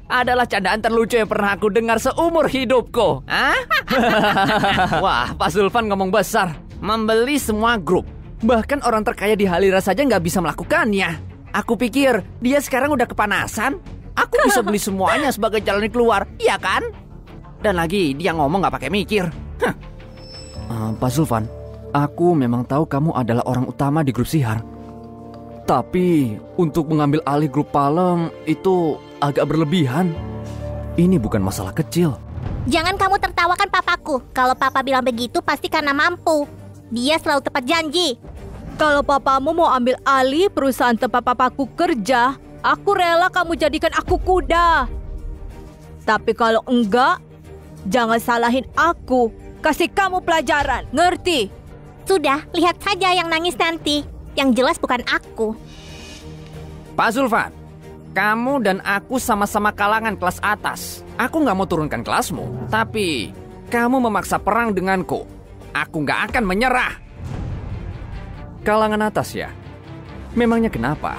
A: adalah candaan terlucu yang pernah aku dengar seumur hidupku. Hah? Wah, Pak Zulfan ngomong besar. Membeli semua grup. Bahkan orang terkaya di Halira saja nggak bisa melakukannya. Aku pikir dia sekarang udah kepanasan. Aku bisa beli semuanya sebagai jalan keluar, iya kan? Dan lagi dia ngomong nggak pakai mikir.
B: Pak Zulfan, aku memang tahu kamu adalah orang utama di grup Sihar. Tapi untuk mengambil alih grup Palem itu agak berlebihan. Ini bukan masalah kecil.
E: Jangan kamu tertawakan papaku. Kalau papa bilang begitu pasti karena mampu. Dia selalu tepat janji.
C: Kalau papamu mau ambil alih perusahaan tempat papaku kerja, aku rela kamu jadikan aku kuda. Tapi kalau enggak, jangan salahin aku. Kasih kamu pelajaran, ngerti?
E: Sudah, lihat saja yang nangis nanti. Yang jelas bukan aku.
A: Pak Zulfan, kamu dan aku sama-sama kalangan kelas atas. Aku nggak mau turunkan kelasmu, tapi kamu memaksa perang denganku. Aku nggak akan menyerah.
B: Kalangan atas ya? Memangnya kenapa?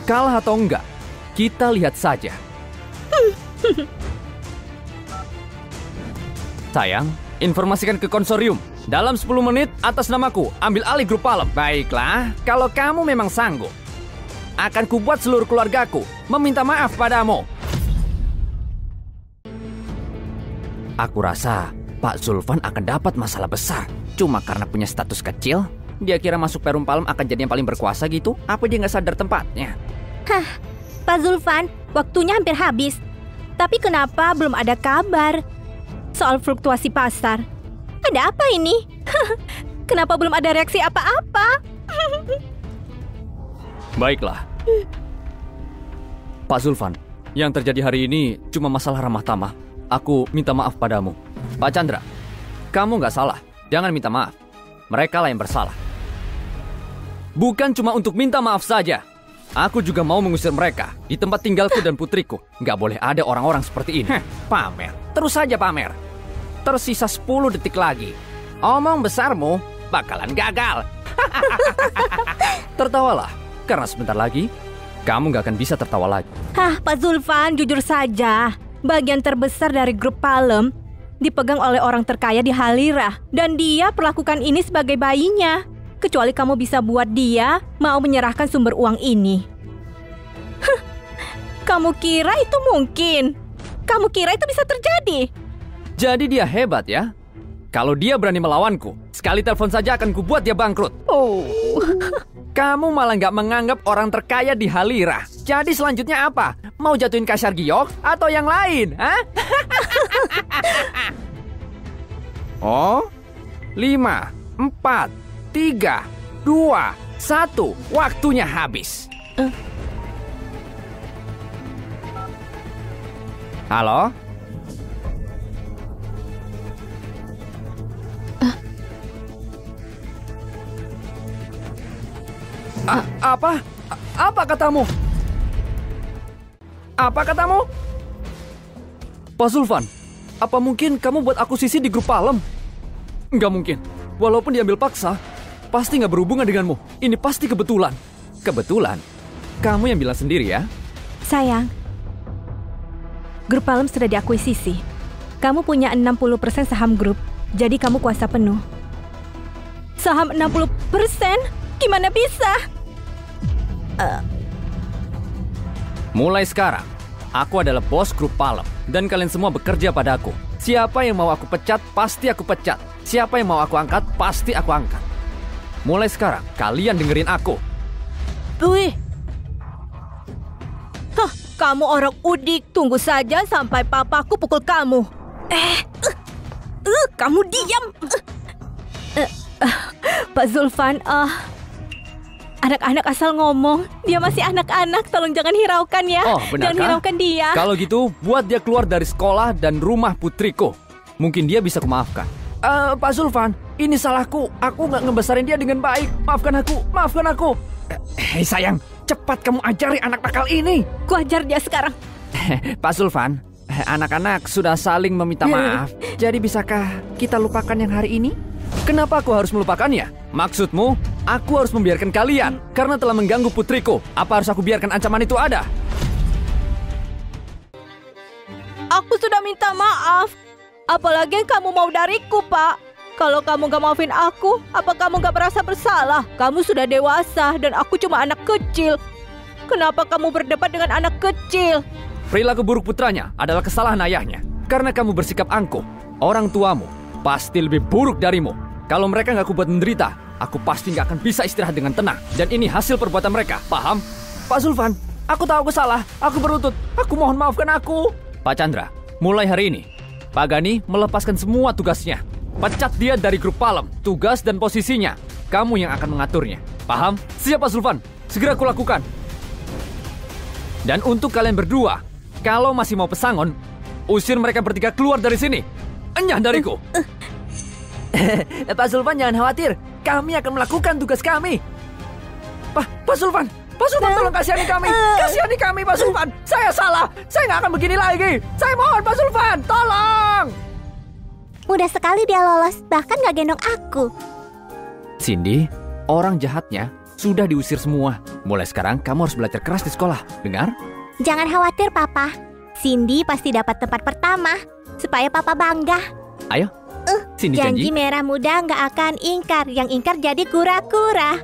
B: Kalah atau enggak? Kita lihat saja. Sayang, informasikan ke konsorium. Dalam 10 menit atas namaku, ambil alih grup Palem.
A: Baiklah, kalau kamu memang sanggup. Akan kubuat seluruh keluargaku meminta maaf padamu.
B: Aku rasa Pak Zulfan akan dapat masalah besar.
A: Cuma karena punya status kecil, dia kira masuk Perum Palem akan jadi yang paling berkuasa gitu? Apa dia nggak sadar tempatnya?
E: Hah, Pak Zulfan, waktunya hampir habis.
C: Tapi kenapa belum ada kabar soal fluktuasi pasar? Ada apa ini? Kenapa belum ada reaksi apa-apa?
B: Baiklah. Pak Zulfan, yang terjadi hari ini cuma masalah ramah tamah. Aku minta maaf padamu.
A: Pak Chandra, kamu nggak salah. Jangan minta maaf. Mereka lah yang bersalah.
B: Bukan cuma untuk minta maaf saja. Aku juga mau mengusir mereka di tempat tinggalku dan putriku. Nggak boleh ada orang-orang seperti ini.
A: Pamer. Terus saja pamer. Tersisa 10 detik lagi. Omong besarmu bakalan gagal.
B: Tertawalah, karena sebentar lagi kamu nggak akan bisa tertawa lagi.
C: Pak Zulfan, jujur saja. Bagian terbesar dari grup Palem dipegang oleh orang terkaya di Halira. Dan dia perlakukan ini sebagai bayinya. Kecuali kamu bisa buat dia mau menyerahkan sumber uang ini. Kamu kira itu mungkin? Kamu kira itu bisa terjadi?
B: Jadi dia hebat ya? Kalau dia berani melawanku, sekali telepon saja akan kubuat dia bangkrut.
A: Kamu malah nggak menganggap orang terkaya di Halira. Jadi selanjutnya apa? Mau jatuhin Kasyar Giok atau yang lain? Hah? Oh, 5, 4, 3, 2, 1. Waktunya habis. Halo?
B: Apa? Apa katamu?
A: Apa katamu?
B: Pak Zulfan, apa mungkin kamu buat akuisisi di grup Palem? Nggak mungkin. Walaupun diambil paksa, pasti nggak berhubungan denganmu. Ini pasti kebetulan.
A: Kebetulan? Kamu yang bilang sendiri ya?
C: Sayang, grup Palem sudah diakuisisi. Kamu punya 60% saham grup, jadi kamu kuasa penuh. Saham 60%? Gimana bisa?
A: Mulai sekarang, aku adalah bos grup Palem. Dan kalian semua bekerja padaku. Siapa yang mau aku pecat, pasti aku pecat. Siapa yang mau aku angkat, pasti aku angkat. Mulai sekarang, kalian dengerin aku.
C: Wih. Hah, kamu orang udik. Tunggu saja sampai papaku pukul kamu. Kamu diam. Pak Zulfan, anak-anak asal ngomong. Dia masih anak-anak, tolong jangan hiraukan ya.
A: Oh, benarkah?
C: Jangan hiraukan dia.
A: Kalau gitu, buat dia keluar dari sekolah dan rumah putriku. Mungkin dia bisa kumaafkan. Pak Zulfan, ini salahku. Aku nggak ngebesarin dia dengan baik. Maafkan aku. Hei sayang, cepat kamu ajari anak nakal ini.
C: Ku ajar dia sekarang.
A: Pak Zulfan, anak-anak sudah saling meminta maaf. Jadi bisakah kita lupakan yang hari ini? Kenapa aku harus melupakannya? Maksudmu, aku harus membiarkan kalian karena telah mengganggu putriku. Apa harus aku biarkan ancaman itu ada?
C: Aku sudah minta maaf. Apalagi yang kamu mau dariku, Pak? Kalau kamu gak maafin aku, apa kamu gak merasa bersalah? Kamu sudah dewasa dan aku cuma anak kecil. Kenapa kamu berdebat dengan anak kecil?
A: Perilaku buruk putranya adalah kesalahan ayahnya. Karena kamu bersikap angkuh, orang tuamu pasti lebih buruk darimu. Kalau mereka gak kubuat menderita, aku pasti gak akan bisa istirahat dengan tenang. Dan ini hasil perbuatan mereka, paham? Pak Zulfan, aku tahu aku salah. Aku berlutut. Aku mohon maafkan aku. Pak Chandra, mulai hari ini, Pak Gani melepaskan semua tugasnya. Pecat dia dari grup Palem. Tugas dan posisinya, kamu yang akan mengaturnya. Paham? Siap Pak Zulfan, segera aku lakukan. Dan untuk kalian berdua, kalau masih mau pesangon, usir mereka bertiga keluar dari sini. Enyah dariku. Pak Zulfan jangan khawatir, kami akan melakukan tugas kami. Pak Zulfan tolong kasihani kami. Kasihani kami Pak Zulfan. Saya salah, saya nggak akan begini lagi. Saya mohon Pak Zulfan, tolong.
E: Mudah sekali dia lolos, bahkan gak gendong aku.
A: Cindy, orang jahatnya sudah diusir semua. Mulai sekarang kamu harus belajar keras di sekolah, dengar?
E: Jangan khawatir, Papa. Cindy pasti dapat tempat pertama, supaya Papa bangga.
A: Ayo, Cindy
E: Janji
A: janji.
E: merah muda nggak akan ingkar, yang ingkar jadi kura-kura.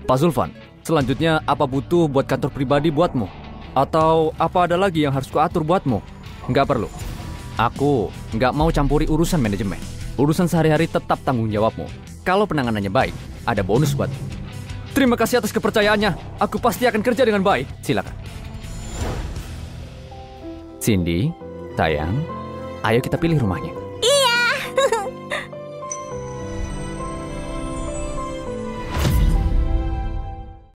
A: Pak Zulfan, selanjutnya apa butuh buat kantor pribadi buatmu? Atau apa ada lagi yang harus kuatur buatmu? Nggak perlu. Aku nggak mau campuri urusan manajemen. Urusan sehari-hari tetap tanggung jawabmu. Kalau penanganannya baik, ada bonus buatmu. Terima kasih atas kepercayaannya. Aku pasti akan kerja dengan baik. Silakan. Cindy, sayang, ayo kita pilih rumahnya.